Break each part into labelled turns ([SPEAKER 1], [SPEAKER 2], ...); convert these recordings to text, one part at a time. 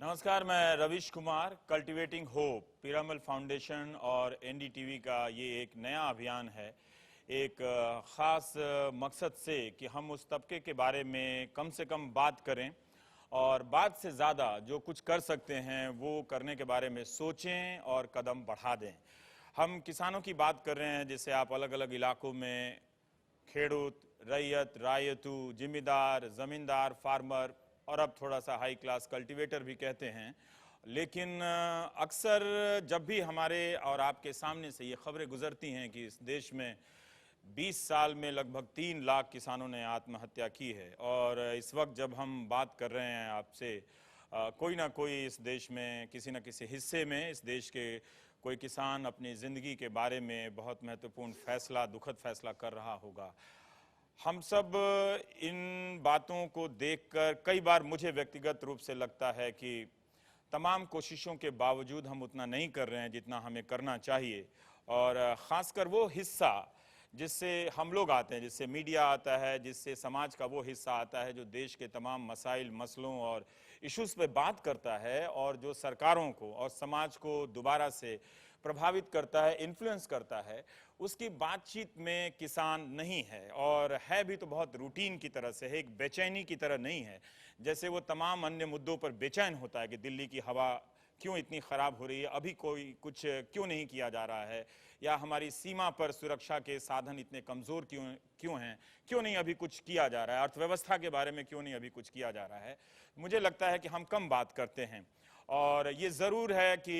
[SPEAKER 1] नमस्कार, मैं Ravish Kumar. Cultivating hope, Piramal foundation और एनडीटीवी का ये एक नया अभियान है, एक ख़ास मकसद से कि हम उस तबके के बारे में कम से कम बात करें और बात से ज़्यादा जो कुछ कर सकते हैं वो करने के बारे में सोचें और कदम बढ़ा दें। हम किसानों की बात कर रहे हैं, जिसे आप अलग अलग इलाकों में खेडूत, रैयत, रायतू, जिम्मेदार, ज़मींदार, फार्मर और अब थोड़ा सा हाई क्लास कल्टीवेटर भी कहते हैं। लेकिन अक्सर जब भी हमारे और आपके सामने से ये खबरें गुजरती हैं कि इस देश में 20 साल में लगभग 3 लाख किसानों ने आत्महत्या की है, और इस वक्त जब हम बात कर रहे हैं आपसे, कोई ना कोई इस देश में किसी न किसी हिस्से में इस देश के कोई किसान अपनी ज़िंदगी के बारे में बहुत महत्वपूर्ण फैसला, दुखद फैसला कर रहा होगा। हम सब इन बातों को देखकर कई बार मुझे व्यक्तिगत रूप से लगता है कि तमाम कोशिशों के बावजूद हम उतना नहीं कर रहे हैं जितना हमें करना चाहिए, और ख़ासकर वो हिस्सा जिससे हम लोग आते हैं, जिससे मीडिया आता है, जिससे समाज का वो हिस्सा आता है जो देश के तमाम मसाइल, मसलों और इश्यूज़ पे बात करता है और जो सरकारों को और समाज को दोबारा से प्रभावित करता है, इन्फ्लुएंस करता है। उसकी बातचीत में किसान नहीं है, और है भी तो बहुत रूटीन की तरह से है, एक बेचैनी की तरह नहीं है। जैसे वो तमाम अन्य मुद्दों पर बेचैन होता है कि दिल्ली की हवा क्यों इतनी ख़राब हो रही है, अभी कोई कुछ क्यों नहीं किया जा रहा है, या हमारी सीमा पर सुरक्षा के साधन इतने कमज़ोर क्यों हैं, क्यों नहीं अभी कुछ किया जा रहा है, अर्थव्यवस्था के बारे में क्यों नहीं अभी कुछ किया जा रहा है। मुझे लगता है कि हम कम बात करते हैं, और ये ज़रूर है कि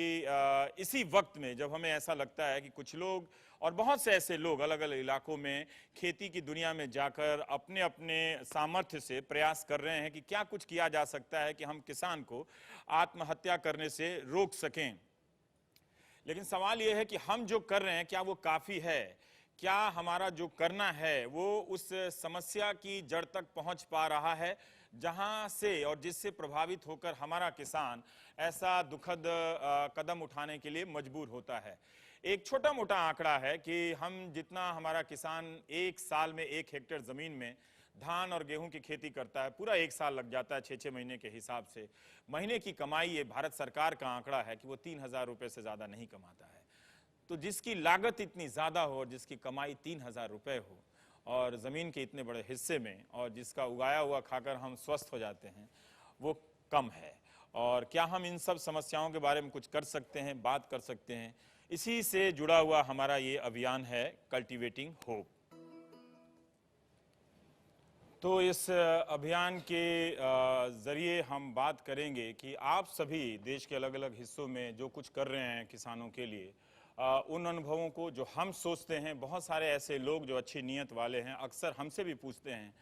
[SPEAKER 1] इसी वक्त में जब हमें ऐसा लगता है कि कुछ लोग और बहुत से ऐसे लोग अलग अलग इलाकों में खेती की दुनिया में जाकर अपने अपने सामर्थ्य से प्रयास कर रहे हैं कि क्या कुछ किया जा सकता है कि हम किसान को आत्महत्या करने से रोक सकें। लेकिन सवाल ये है कि हम जो कर रहे हैं क्या वो काफ़ी है? क्या हमारा जो करना है वो उस समस्या की जड़ तक पहुंच पा रहा है जहां से और जिससे प्रभावित होकर हमारा किसान ऐसा दुखद कदम उठाने के लिए मजबूर होता है? एक छोटा मोटा आंकड़ा है कि हम जितना हमारा किसान एक साल में 1 हेक्टेयर ज़मीन में धान और गेहूं की खेती करता है, पूरा 1 साल लग जाता है 6-6 महीने के हिसाब से। महीने की कमाई, ये भारत सरकार का आंकड़ा है कि वो 3,000 रुपये से ज़्यादा नहीं कमाता है। तो जिसकी लागत इतनी ज़्यादा हो और जिसकी कमाई 3,000 रुपये हो, और ज़मीन के इतने बड़े हिस्से में, और जिसका उगाया हुआ खाकर हम स्वस्थ हो जाते हैं, वो कम है। और क्या हम इन सब समस्याओं के बारे में कुछ कर सकते हैं, बात कर सकते हैं? इसी से जुड़ा हुआ हमारा ये अभियान है, कल्टिवेटिंग होप। तो इस अभियान के ज़रिए हम बात करेंगे कि आप सभी देश के अलग अलग हिस्सों में जो कुछ कर रहे हैं किसानों के लिए, उन अनुभवों को जो हम सोचते हैं, बहुत सारे ऐसे लोग जो अच्छी नीयत वाले हैं अक्सर हमसे भी पूछते हैं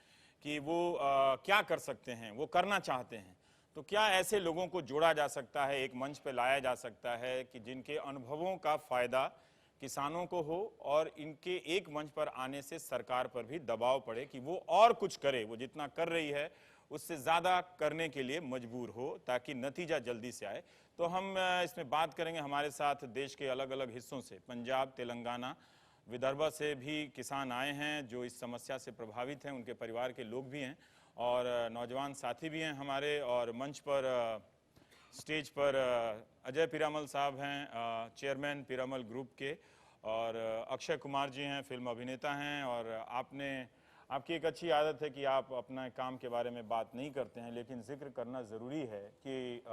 [SPEAKER 1] कि वो क्या कर सकते हैं, वो करना चाहते हैं। तो क्या ऐसे लोगों को जोड़ा जा सकता है, एक मंच पर लाया जा सकता है कि जिनके अनुभवों का फ़ायदा किसानों को हो, और इनके एक मंच पर आने से सरकार पर भी दबाव पड़े कि वो और कुछ करे, वो जितना कर रही है उससे ज़्यादा करने के लिए मजबूर हो, ताकि नतीजा जल्दी से आए। तो हम इसमें बात करेंगे, हमारे साथ देश के अलग अलग हिस्सों से, पंजाब, तेलंगाना, विदर्भ से भी किसान आए हैं जो इस समस्या से प्रभावित हैं, उनके परिवार के लोग भी हैं, और नौजवान साथी भी हैं हमारे। और मंच पर स्टेज पर अजय पीरामल साहब हैं, चेयरमैन पीरामल ग्रुप के, और अक्षय कुमार जी हैं, फिल्म अभिनेता हैं। और आपकी एक अच्छी आदत है कि आप अपना काम के बारे में बात नहीं करते हैं, लेकिन जिक्र करना ज़रूरी है कि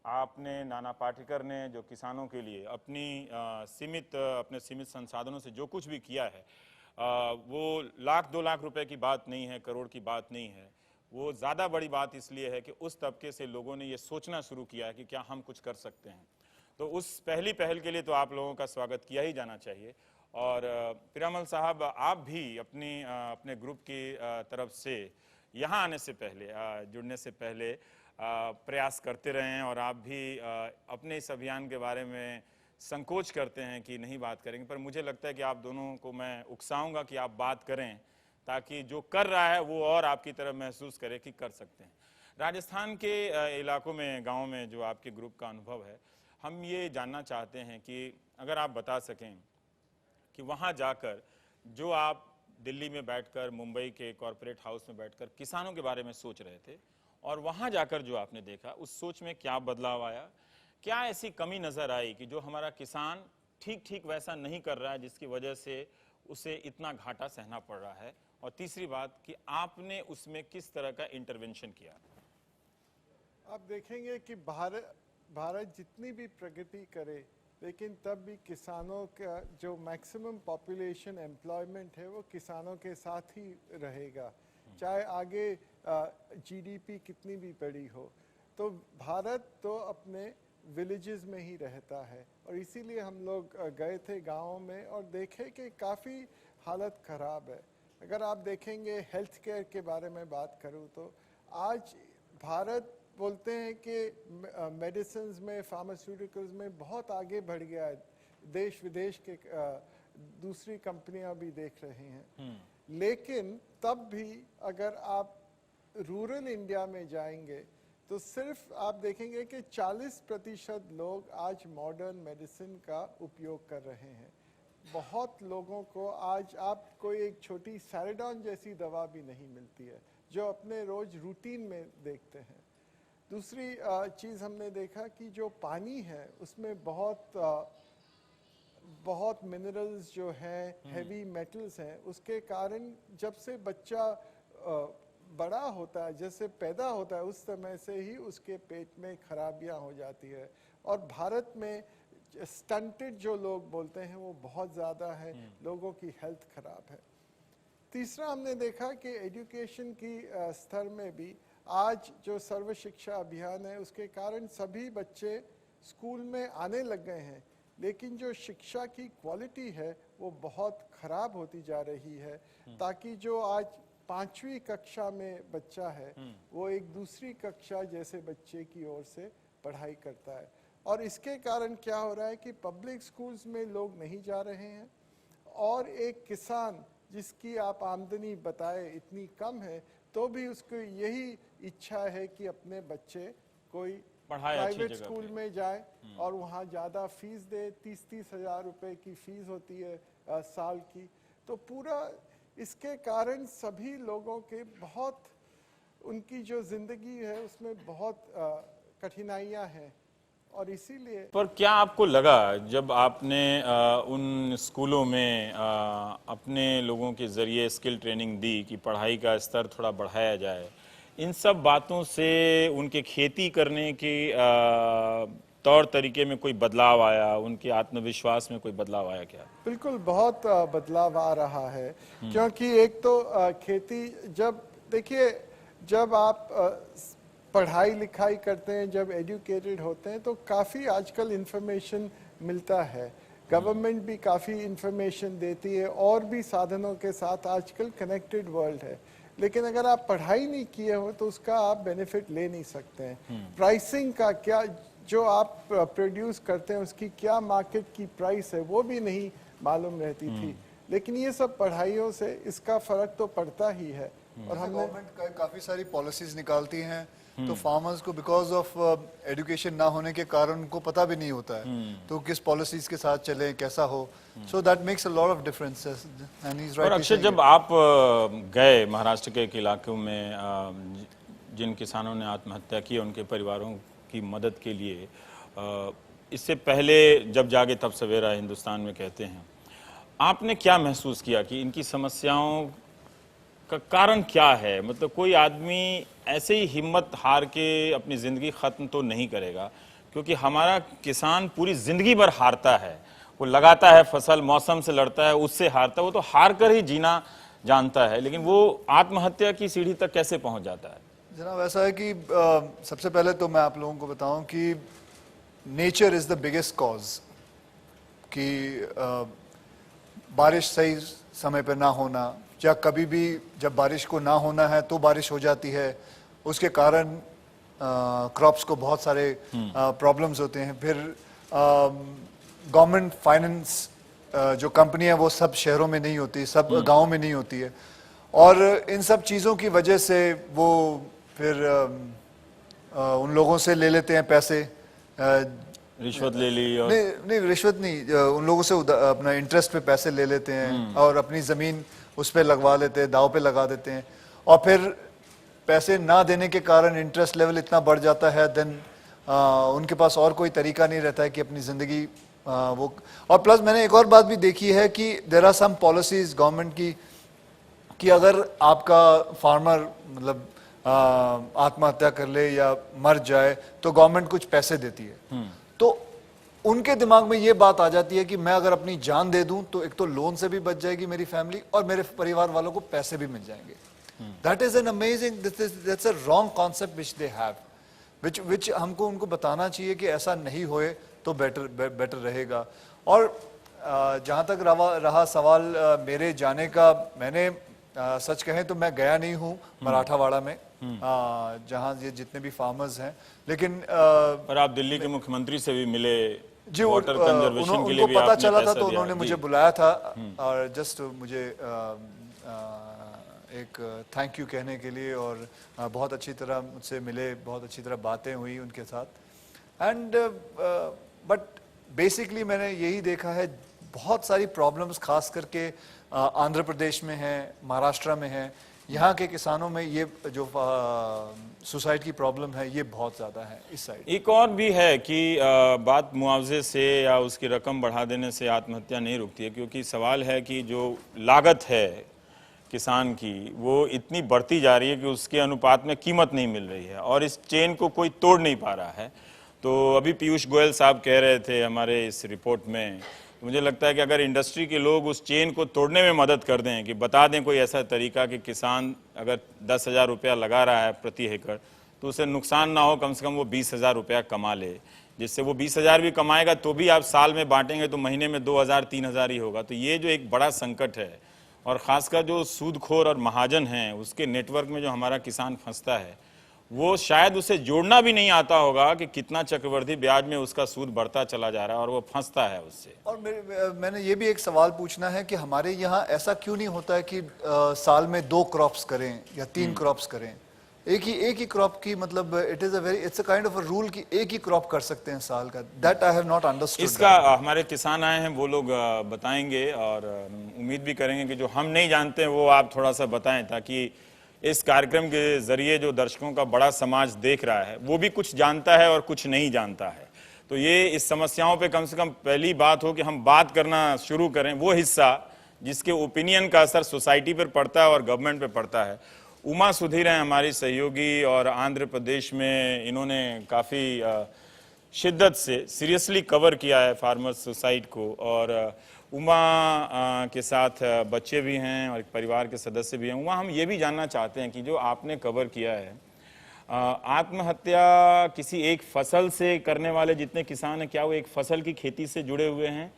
[SPEAKER 1] आपने, नाना पाटेकर ने, जो किसानों के लिए अपने सीमित संसाधनों से जो कुछ भी किया है, वो 1,00,000-2 लाख रुपए की बात नहीं है, करोड़ की बात नहीं है। वो ज़्यादा बड़ी बात इसलिए है कि उस तबके से लोगों ने ये सोचना शुरू किया है कि क्या हम कुछ कर सकते हैं। तो उस पहली पहल के लिए तो आप लोगों का स्वागत किया ही जाना चाहिए। और पीरामल साहब, आप भी अपने ग्रुप की तरफ से यहाँ आने से पहले, जुड़ने से पहले प्रयास करते रहे हैं, और आप भी अपने इस अभियान के बारे में संकोच करते हैं कि नहीं बात करेंगे, पर मुझे लगता है कि आप दोनों को मैं उकसाऊंगा कि आप बात करें, ताकि जो कर रहा है वो और आपकी तरफ महसूस करे कि कर सकते हैं। राजस्थान के इलाकों में, गाँव में जो आपके ग्रुप का अनुभव है, हम ये जानना चाहते हैं कि अगर आप बता सकें कि वहाँ जाकर जो आप दिल्ली में बैठकर, मुंबई के कॉरपोरेट हाउस में बैठकर किसानों के बारे में सोच रहे थे, और वहां जाकर जो आपने देखा उस सोच में क्या बदलाव आया, क्या ऐसी कमी नजर आई कि जो हमारा किसान ठीक ठीक वैसा नहीं कर रहा है जिसकी वजह से उसे इतना घाटा सहना पड़ रहा है, और तीसरी बात कि आपने उसमें किस तरह का इंटरवेंशन किया।
[SPEAKER 2] आप देखेंगे कि भारत जितनी भी प्रगति करे लेकिन तब भी किसानों का जो मैक्सिमम पॉपुलेशन एम्प्लॉयमेंट है वो किसानों के साथ ही रहेगा, चाहे आगे जीडीपी कितनी भी बड़ी हो। तो भारत तो अपने विलेजेस में ही रहता है, और इसीलिए हम लोग गए थे गाँव में और देखे कि काफ़ी हालत ख़राब है। अगर आप देखेंगे हेल्थ केयर के बारे में बात करूँ तो आज भारत बोलते हैं कि मेडिसिन्स में, फार्मास्यूटिकल्स में बहुत आगे बढ़ गया है, देश विदेश के दूसरी कंपनियां भी देख रही हैं। लेकिन तब भी अगर आप रूरल इंडिया में जाएंगे तो सिर्फ आप देखेंगे कि 40% लोग आज मॉडर्न मेडिसिन का उपयोग कर रहे हैं। बहुत लोगों को आज आप कोई एक छोटी सैराडोन जैसी दवा भी नहीं मिलती है जो अपने रोज रूटीन में देखते हैं। दूसरी चीज़ हमने देखा कि जो पानी है उसमें बहुत मिनरल्स जो हैं, हैवी मेटल्स हैं, उसके कारण जब से बच्चा बड़ा होता है, जैसे पैदा होता है, उस समय से ही उसके पेट में खराबियां हो जाती है। और भारत में स्टंटेड जो लोग बोलते हैं वो बहुत ज़्यादा है, लोगों की हेल्थ खराब है। तीसरा हमने देखा कि एजुकेशन की स्तर में भी आज जो सर्व शिक्षा अभियान है उसके कारण सभी बच्चे स्कूल में आने लग गए हैं, लेकिन जो शिक्षा की क्वालिटी है वो बहुत ख़राब होती जा रही है, ताकि जो आज 5वीं कक्षा में बच्चा है वो एक दूसरी कक्षा जैसे बच्चे की ओर से पढ़ाई करता है। और इसके कारण क्या हो रहा है कि पब्लिक स्कूल्स में लोग नहीं जा रहे हैं, और एक किसान जिसकी आप आमदनी बताए इतनी कम है तो भी उसको यही इच्छा है कि अपने बच्चे कोई प्राइवेट स्कूल में जाए और वहाँ ज़्यादा फीस दे। 30-30 हज़ार रुपये की फ़ीस होती है साल की। तो पूरा इसके कारण सभी लोगों के बहुत, उनकी जो ज़िंदगी है उसमें बहुत कठिनाइयाँ हैं, और इसीलिए।
[SPEAKER 1] पर क्या आपको लगा जब आपने उन स्कूलों में अपने लोगों के ज़रिए स्किल ट्रेनिंग दी कि पढ़ाई का स्तर थोड़ा बढ़ाया जाए, इन सब बातों से उनके खेती करने के तौर तरीके में कोई बदलाव आया, उनके आत्मविश्वास में कोई बदलाव आया क्या?
[SPEAKER 2] बिल्कुल बहुत बदलाव आ रहा है, क्योंकि एक तो खेती, जब देखिए जब आप पढ़ाई लिखाई करते हैं, जब एजुकेटेड होते हैं तो काफ़ी आजकल इन्फॉर्मेशन मिलता है, गवर्नमेंट भी काफ़ी इन्फॉर्मेशन देती है, और भी साधनों के साथ आजकल कनेक्टेड वर्ल्ड है। लेकिन अगर आप पढ़ाई नहीं किए हो तो उसका आप बेनिफिट ले नहीं सकते हैं। प्राइसिंग का क्या, जो आप प्रोड्यूस करते हैं उसकी क्या मार्केट की प्राइस है वो भी नहीं मालूम रहती थी। लेकिन ये सब पढ़ाइयों से इसका फ़र्क तो पड़ता ही है। और हमने
[SPEAKER 3] गवर्नमेंट काफ़ी सारी पॉलिसीज निकालती हैं, तो फार्मर्स को बिकॉज ऑफ एजुकेशन ना होने के कारण उनको पता भी नहीं होता है तो किस पॉलिसीज के साथ चले, कैसा हो। So that makes a lot of differences and he is right.
[SPEAKER 1] और अक्षय, जब आप गए महाराष्ट्र के एक इलाकों में जिन किसानों ने आत्महत्या की, उनके परिवारों की मदद के लिए, इससे पहले जब जागे तब सवेरा हिंदुस्तान में कहते हैं, आपने क्या महसूस किया कि इनकी समस्याओं का कारण क्या है? मतलब कोई आदमी ऐसे ही हिम्मत हार के अपनी ज़िंदगी ख़त्म तो नहीं करेगा, क्योंकि हमारा किसान पूरी ज़िंदगी भर हारता है, वो लगाता है फसल, मौसम से लड़ता है, उससे हारता है, वो तो हार कर ही जीना जानता है, लेकिन वो आत्महत्या की सीढ़ी तक कैसे पहुंच जाता है?
[SPEAKER 3] जनाब ऐसा है कि सबसे पहले तो मैं आप लोगों को बताऊं कि nature is the biggest cause कि बारिश सही समय पर ना होना, या कभी भी जब बारिश को ना होना है तो बारिश हो जाती है, उसके कारण क्रॉप्स को बहुत सारे प्रॉब्लम्स होते हैं। फिर गवर्नमेंट फाइनेंस जो कंपनी है वो सब शहरों में नहीं होती, सब गांवों में नहीं होती है, और इन सब चीज़ों की वजह से वो फिर उन लोगों से ले लेते हैं पैसे,
[SPEAKER 1] रिश्वत ले ली, और
[SPEAKER 3] नहीं रिश्वत नहीं, उन लोगों से अपना इंटरेस्ट पे पैसे ले लेते हैं और अपनी ज़मीन उस पे लगवा लेते हैं, दाव पे लगा देते हैं, और फिर पैसे ना देने के कारण इंटरेस्ट लेवल इतना बढ़ जाता है, देन उनके पास और कोई तरीका नहीं रहता है कि अपनी ज़िंदगी वो। और प्लस मैंने एक और बात भी देखी है कि there are some policies government की कि अगर आपका फार्मर मतलब आत्महत्या कर ले या मर जाए तो गवर्नमेंट कुछ पैसे देती है। तो उनके दिमाग में ये बात आ जाती है कि मैं अगर अपनी जान दे दूं तो एक तो लोन से भी बच जाएगी मेरी फैमिली और मेरे परिवार वालों को पैसे भी मिल जाएंगे। That is an amazing, that's a wrong concept which they have, which हमको उनको बताना चाहिए कि ऐसा नहीं होए तो बेटर रहेगा। और जहाँ तक रहा सवाल मेरे जाने का, मैंने सच कहें तो मैं गया नहीं हूँ मराठावाड़ा में, जहाँ ये जितने भी फार्मर्स हैं, लेकिन
[SPEAKER 1] पर आप दिल्ली के मुख्यमंत्री से भी मिले
[SPEAKER 3] जी,
[SPEAKER 1] वाटर कंजर्वेशन के लिए
[SPEAKER 3] उनको
[SPEAKER 1] भी
[SPEAKER 3] पता
[SPEAKER 1] आपने
[SPEAKER 3] चला था
[SPEAKER 1] पैसा
[SPEAKER 3] तो
[SPEAKER 1] दिया।
[SPEAKER 3] उन्होंने
[SPEAKER 1] जी।
[SPEAKER 3] मुझे बुलाया था और जस्ट मुझे एक थैंक यू कहने के लिए, और बहुत अच्छी तरह मुझसे मिले, बहुत अच्छी तरह बातें हुई उनके साथ। एंड बट बेसिकली मैंने यही देखा है बहुत सारी प्रॉब्लम्स खास करके आंध्र प्रदेश में है, महाराष्ट्र में है, यहाँ के किसानों में ये जो सुसाइड की प्रॉब्लम है ये बहुत ज़्यादा है इस साइड।
[SPEAKER 1] एक और भी है कि बात मुआवजे से या उसकी रकम बढ़ा देने से आत्महत्या नहीं रुकती है, क्योंकि सवाल है कि जो लागत है किसान की वो इतनी बढ़ती जा रही है कि उसके अनुपात में कीमत नहीं मिल रही है और इस चेन को कोई तोड़ नहीं पा रहा है। तो अभी पीयूष गोयल साहब कह रहे थे हमारे इस रिपोर्ट में, मुझे लगता है कि अगर इंडस्ट्री के लोग उस चेन को तोड़ने में मदद कर दें, कि बता दें कोई ऐसा तरीका कि किसान अगर 10,000 रुपया लगा रहा है प्रति एकड़ तो उसे नुकसान ना हो, कम से कम वो 20,000 रुपया कमा ले, जिससे वो 20,000 भी कमाएगा तो भी आप साल में बांटेंगे तो महीने में 2,000-3,000 ही होगा। तो ये जो एक बड़ा संकट है, और ख़ासकर जो सूदखोर और महाजन हैं उसके नेटवर्क में जो हमारा किसान फंसता है, वो शायद उसे जोड़ना भी नहीं आता होगा कि कितना चक्रवृद्धि ब्याज में उसका सूद बढ़ता चला जा रहा है और वो फंसता है उससे।
[SPEAKER 3] और मैंने ये भी एक सवाल पूछना है कि हमारे यहाँ ऐसा क्यों नहीं होता है कि साल में 2 क्रॉप्स करें या 3 क्रॉप्स करें, एक ही क्रॉप की, मतलब it's a kind of a rule कि एक ही क्रॉप कर सकते हैं साल का। That I have not understood.
[SPEAKER 1] इसका हमारे किसान आए हैं, वो लोग बताएंगे और उम्मीद भी करेंगे कि जो हम नहीं जानते हैं वो आप थोड़ा सा बताएं, ताकि इस कार्यक्रम के जरिए जो दर्शकों का बड़ा समाज देख रहा है वो भी कुछ जानता है और कुछ नहीं जानता है। तो ये इस समस्याओं पे कम से कम पहली बात हो कि हम बात करना शुरू करें, वो हिस्सा जिसके ओपिनियन का असर सोसाइटी पर पड़ता है और गवर्नमेंट पे पड़ता है। उमा सुधीर हैं हमारी सहयोगी, और आंध्र प्रदेश में इन्होंने काफ़ी शिद्दत से सीरियसली कवर किया है फार्मर्स सुसाइड को, और उमा के साथ बच्चे भी हैं और एक परिवार के सदस्य भी हैं। उमा, हम ये भी जानना चाहते हैं कि जो आपने कवर किया है, आत्महत्या किसी एक फसल से करने वाले जितने किसान हैं, क्या वो एक फसल की खेती से जुड़े हुए हैं?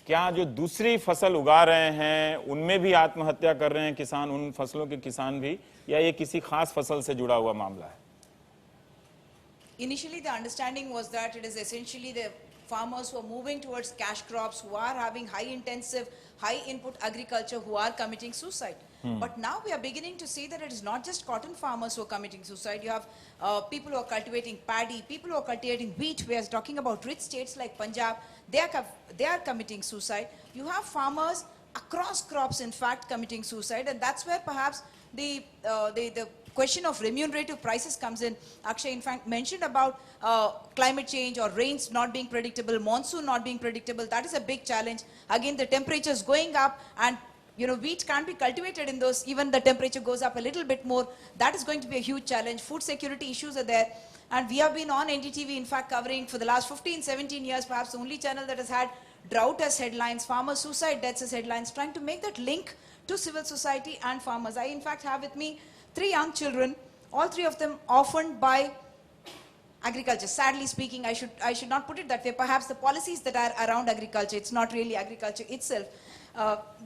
[SPEAKER 1] क्या जो दूसरी फसल उगा रहे हैं उनमें भी आत्महत्या कर रहे हैं किसान, उन फसलों के किसान भी, या ये किसी खास फसल से जुड़ा हुआ मामला है?
[SPEAKER 4] Initially, the understanding was that it is essentially the farmers who are moving towards cash crops, who are having high intensive, high input agriculture, who are committing suicide. But now we are beginning to see that it is not just cotton farmers who are committing suicide. You have people who are cultivating paddy, people who are cultivating wheat. We are talking about rich states like Punjab. They are committing suicide. You have farmers across crops, in fact, committing suicide, and that's where perhaps the question of remunerative prices comes in. Akshay, in fact, mentioned about climate change or rains not being predictable, monsoon not being predictable. That is a big challenge. Again, the temperatures going up, and wheat can't be cultivated in those. Even the temperature goes up a little bit more. That is going to be a huge challenge. Food security issues are there. And we have been on NDTV, in fact, covering for the last 15, 17 years, perhaps the only channel that has had drought as headlines, farmer suicide deaths as headlines, trying to make that link to civil society and farmers. I, in fact, have with me 3 young children, all 3 of them orphaned by agriculture. Sadly speaking, I should not put it that way. Perhaps the policies that are around agriculture, it's not really agriculture itself.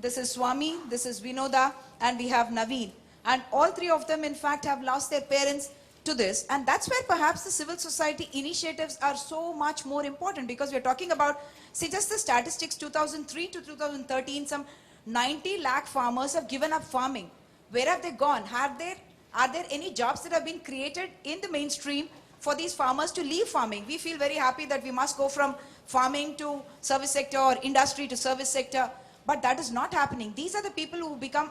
[SPEAKER 4] This is Swami, this is Vinoda, and we have Naveen. And all 3 of them, in fact, have lost their parents to this. And that's where perhaps the civil society initiatives are so much more important, because we're talking about, see, just the statistics, 2003 to 2013, some 90 lakh farmers have given up farming. Where have they gone? Are there any jobs that have been created in the mainstream for these farmers to leave farming? We feel very happy that we must go from farming to service sector or industry to service sector, but that is not happening. These are the people who become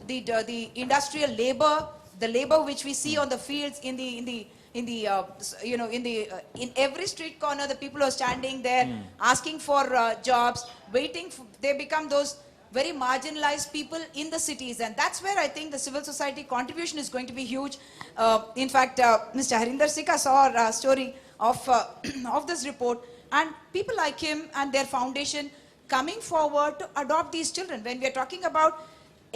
[SPEAKER 4] the industrial labor, the labor which we see on the fields, in every street corner, the people are standing there asking for jobs, waiting. They become those very marginalized people in the cities, and that's where I think the civil society contribution is going to be huge. In fact, Mr. Harinder Sikka saw a story of of this report, and people like him and their foundation coming forward to adopt these children. When we are talking about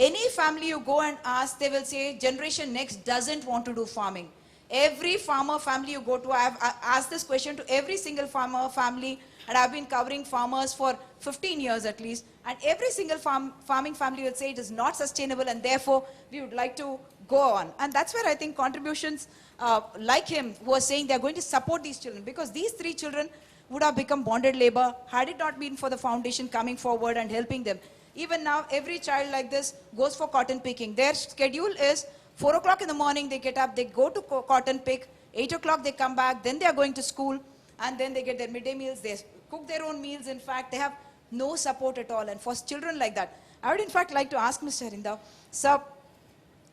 [SPEAKER 4] any family you go and ask, they will say Generation Next doesn't want to do farming. Every farmer family you go to, I have asked this question to every single farmer family, and I've been covering farmers for 15 years at least, and every single farming family will say it is not sustainable, and therefore we would like to go on. And that's where I think contributions like him, who are saying they're going to support these children, because these 3 children would have become bonded labor had it not been for the foundation coming forward and helping them. Even now, every child like this goes for cotton picking. Their schedule is 4 o'clock in the morning, they get up, they go to cotton pick, 8 o'clock they come back, then they are going to school, and then they get their midday meals, they cook their own meals. In fact, they have no support at all. And for children like that, I would in fact like to ask Mr. Harinder, sir,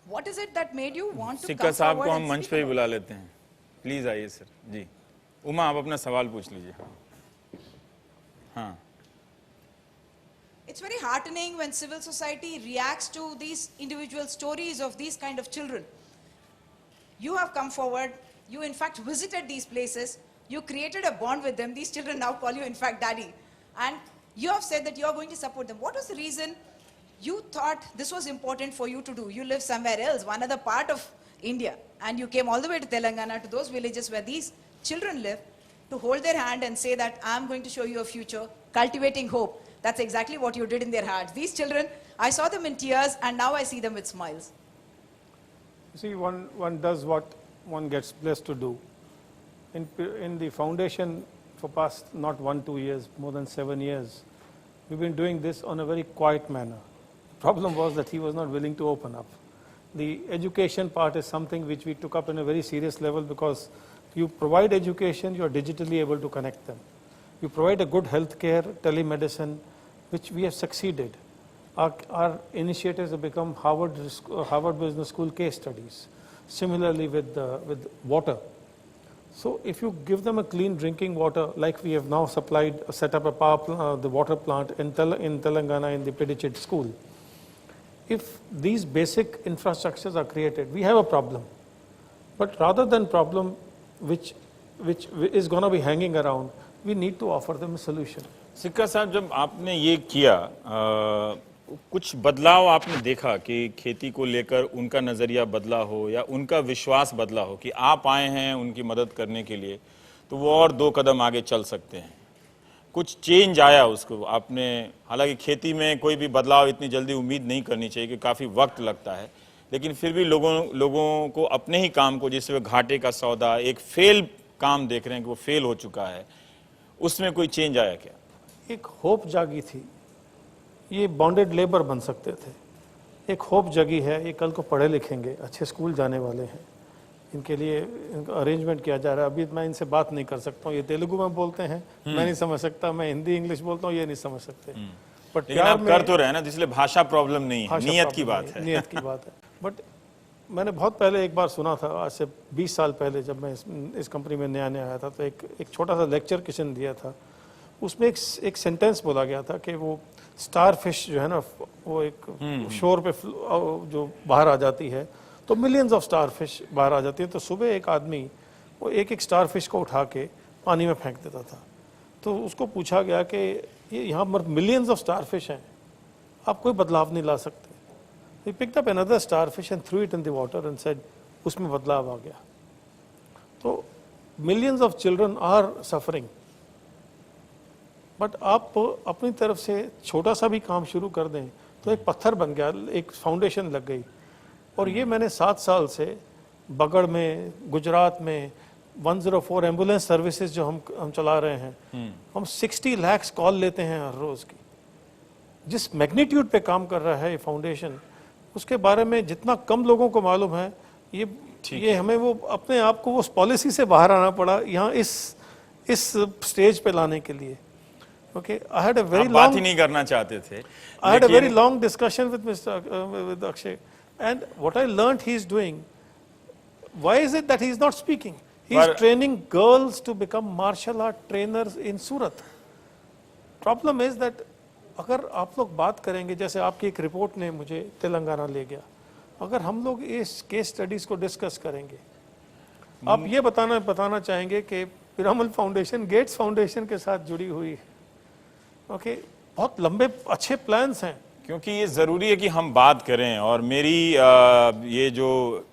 [SPEAKER 4] what is it that made you want to
[SPEAKER 1] सिक्का
[SPEAKER 4] come
[SPEAKER 1] साहब
[SPEAKER 4] forward
[SPEAKER 1] को हम
[SPEAKER 4] and
[SPEAKER 1] मंच
[SPEAKER 4] speak
[SPEAKER 1] पे ही
[SPEAKER 4] about
[SPEAKER 1] बुला लेते हैं, please आइए सर जी। उमा, आप अपना सवाल पूछ लीजिए। हाँ,
[SPEAKER 4] It's very heartening when civil society reacts to these individual stories of these kind of children. You have come forward, you in fact visited these places, you created a bond with them. These children now call you in fact daddy. And you have said that you are going to support them. What was the reason you thought this was important for you to do? You live somewhere else, one other part of India, and you came all the way to Telangana, to those villages where these children live, to hold their hand and say that I'm going to show you a future, cultivating hope. That's exactly what you did in their hearts. These children, I saw them in tears, and now I see them with smiles.
[SPEAKER 5] You see, one does what one gets blessed to do. In the foundation for past not 1-2 years, more than 7 years, we've been doing this on a very quiet manner. The problem was that he was not willing to open up. The education part is something which we took up in a very serious level, because you provide education, you are digitally able to connect them. You provide a good health care, telemedicine, which we have succeeded. Our initiatives have become Harvard Business School case studies. Similarly with water. So if you give them a clean drinking water, like we have now set up the water plant in Telangana in the Pedichit school. If these basic infrastructures are created, we have a problem. But rather than problem which is going to be hanging around, we need to offer them a solution.
[SPEAKER 1] सिक्का साहब, जब आपने ये किया, कुछ बदलाव आपने देखा कि खेती को लेकर उनका नजरिया बदला हो या उनका विश्वास बदला हो कि आप आए हैं उनकी मदद करने के लिए, तो वो और 2 कदम आगे चल सकते हैं? कुछ चेंज आया उसको आपने? हालांकि खेती में कोई भी बदलाव इतनी जल्दी उम्मीद नहीं करनी चाहिए कि काफ़ी वक्त लगता है, लेकिन फिर भी लोगों को अपने ही काम को, जिससे घाटे का सौदा, एक फेल काम देख रहे हैं कि वो फेल हो चुका है, उसमें कोई चेंज आया क्या?
[SPEAKER 5] एक होप जागी थी, ये बॉन्डेड लेबर बन सकते थे। एक होप जगी है, ये कल को पढ़े लिखेंगे, अच्छे स्कूल जाने वाले हैं, इनके लिए अरेंजमेंट किया जा रहा है। अभी मैं इनसे बात नहीं कर सकता हूँ, ये तेलुगु में बोलते हैं, मैं नहीं समझ सकता, मैं हिंदी इंग्लिश बोलता हूँ, ये नहीं समझ सकते। बट
[SPEAKER 1] लेकिन आप कर तो रहे हैं ना, इसलिए भाषा प्रॉब्लम नहीं है, नियत की बात है।
[SPEAKER 5] नियत की बात है। बट मैंने बहुत पहले एक बार सुना था, आज से 20 साल पहले, जब मैं इस कंपनी में नया आया था, तो एक छोटा सा लेक्चर किसी ने दिया था। उसमें एक सेंटेंस बोला गया था कि वो स्टार फिश जो है ना, वो एक शोर पे जो बाहर आ जाती है, तो मिलियंस ऑफ स्टार फिश बाहर आ जाती है। तो सुबह एक आदमी वो एक स्टार फिश को उठा के पानी में फेंक देता था। तो उसको पूछा गया कि ये यहाँ पर मिलियंस ऑफ स्टार फिश हैं, आप कोई बदलाव नहीं ला सकते? He picked up another starfish and threw it in the water and said, उसमें बदलाव आ गया। तो millions of children are suffering, but आप अपनी तरफ से छोटा सा भी काम शुरू कर दें तो एक पत्थर बन गया, एक फाउंडेशन लग गई। और ये मैंने 7 साल से बगड़ में, गुजरात में 104 एम्बुलेंस सर्विसेज जो हम चला रहे हैं, हम 60 लाख कॉल लेते हैं हर रोज की। जिस मैग्नीट्यूड पे काम कर रहा है ये फाउंडेशन, उसके बारे में जितना कम लोगों को मालूम है, ये हमें वो अपने आप को उस पॉलिसी से बाहर आना पड़ा यहाँ इस स्टेज पे लाने के लिए। Okay, I had a very long,
[SPEAKER 1] बात ही नहीं करना चाहते थे।
[SPEAKER 5] I had a very long discussion with Akshay, and what I learned he is doing why is it that he is not speaking? He
[SPEAKER 1] But-
[SPEAKER 5] is training girls to become martial art trainers in Surat. Problem is that अगर आप लोग बात करेंगे, जैसे आपकी एक report ने मुझे तेलंगाना ले गया, अगर हम लोग इस केस स्टडीज को डिस्कस करेंगे, आप ये बताना चाहेंगे कि पिरामल फाउंडेशन गेट्स फाउंडेशन के साथ जुड़ी हुई है, ओके, बहुत लंबे अच्छे प्लान्स हैं,
[SPEAKER 1] क्योंकि ये ज़रूरी है कि हम बात करें। और मेरी ये जो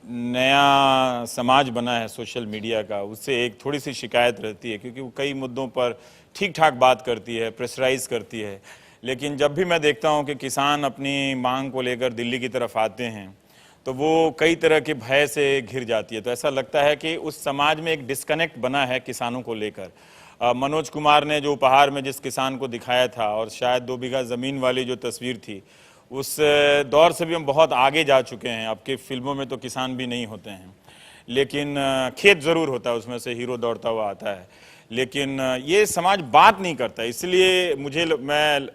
[SPEAKER 1] नया समाज बना है सोशल मीडिया का, उससे एक थोड़ी सी शिकायत रहती है, क्योंकि वो कई मुद्दों पर ठीक ठाक बात करती है, प्रेशराइज करती है, लेकिन जब भी मैं देखता हूं कि किसान अपनी मांग को लेकर दिल्ली की तरफ आते हैं तो वो कई तरह के भय से घिर जाती है। तो ऐसा लगता है कि उस समाज में एक डिस्कनेक्ट बना है किसानों को लेकर। मनोज कुमार ने जो उपहार में जिस किसान को दिखाया था, और शायद 2 बीघा ज़मीन वाली जो तस्वीर थी, उस दौर से भी हम बहुत आगे जा चुके हैं। अब के फिल्मों में तो किसान भी नहीं होते हैं, लेकिन खेत ज़रूर होता है, उसमें से हीरो दौड़ता हुआ आता है, लेकिन ये समाज बात नहीं करता। इसलिए मैं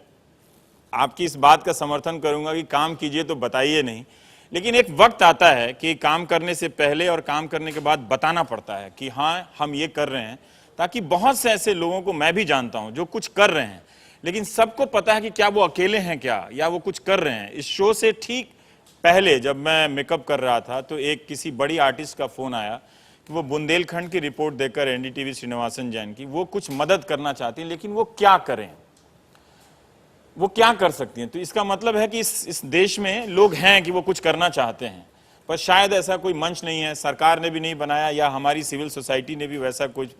[SPEAKER 1] आपकी इस बात का समर्थन करूंगा कि काम कीजिए तो बताइए नहीं, लेकिन एक वक्त आता है कि काम करने से पहले और काम करने के बाद बताना पड़ता है कि हाँ हम ये कर रहे हैं, ताकि बहुत से ऐसे लोगों को, मैं भी जानता हूं, जो कुछ कर रहे हैं लेकिन सबको पता है कि क्या वो अकेले हैं क्या, या वो कुछ कर रहे हैं। इस शो से ठीक पहले जब मैं मेकअप कर रहा था तो एक किसी बड़ी आर्टिस्ट का फोन आया कि वो बुंदेलखंड की रिपोर्ट देकर एनडीटीवी श्रीनिवासन जैन की, वो कुछ मदद करना चाहती हैं, लेकिन वो क्या करें, वो क्या कर सकती हैं। तो इसका मतलब है कि इस देश में लोग हैं कि वो कुछ करना चाहते हैं, पर शायद ऐसा कोई मंच नहीं है, सरकार ने भी नहीं बनाया या हमारी सिविल सोसाइटी ने भी वैसा कुछ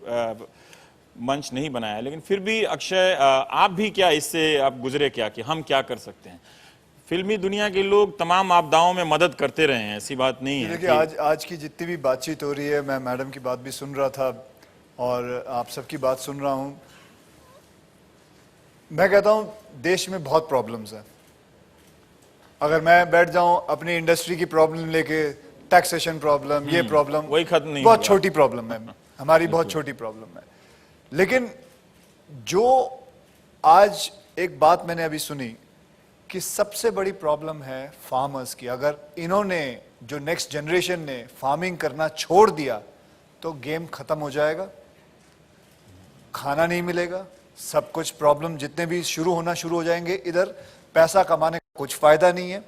[SPEAKER 1] मंच नहीं बनाया। लेकिन फिर भी अक्षय, आप भी क्या इससे आप गुजरे क्या कि हम क्या कर सकते हैं? फिल्मी दुनिया के लोग तमाम आपदाओं में मदद करते रहे हैं, ऐसी बात नहीं है।
[SPEAKER 3] देखिए, आज की जितनी भी बातचीत हो रही है, मैं मैडम की बात भी सुन रहा था और आप सबकी बात सुन रहा हूं, मैं कहता हूं देश में बहुत प्रॉब्लम्स हैं। अगर मैं बैठ जाऊं अपनी इंडस्ट्री की प्रॉब्लम लेके, टैक्सेशन प्रॉब्लम, ये प्रॉब्लम,
[SPEAKER 1] वही खत्म नहीं
[SPEAKER 3] बहुत
[SPEAKER 1] होगा।
[SPEAKER 3] छोटी प्रॉब्लम है, हमारी बहुत छोटी प्रॉब्लम है। लेकिन जो आज एक बात मैंने अभी सुनी कि सबसे बड़ी प्रॉब्लम है फार्मर्स की। अगर इन्होंने, जो नेक्स्ट जनरेशन ने फार्मिंग करना छोड़ दिया तो गेम खत्म हो जाएगा, खाना नहीं मिलेगा, सब कुछ प्रॉब्लम जितने भी शुरू हो जाएंगे, इधर पैसा कमाने का कुछ फायदा नहीं है।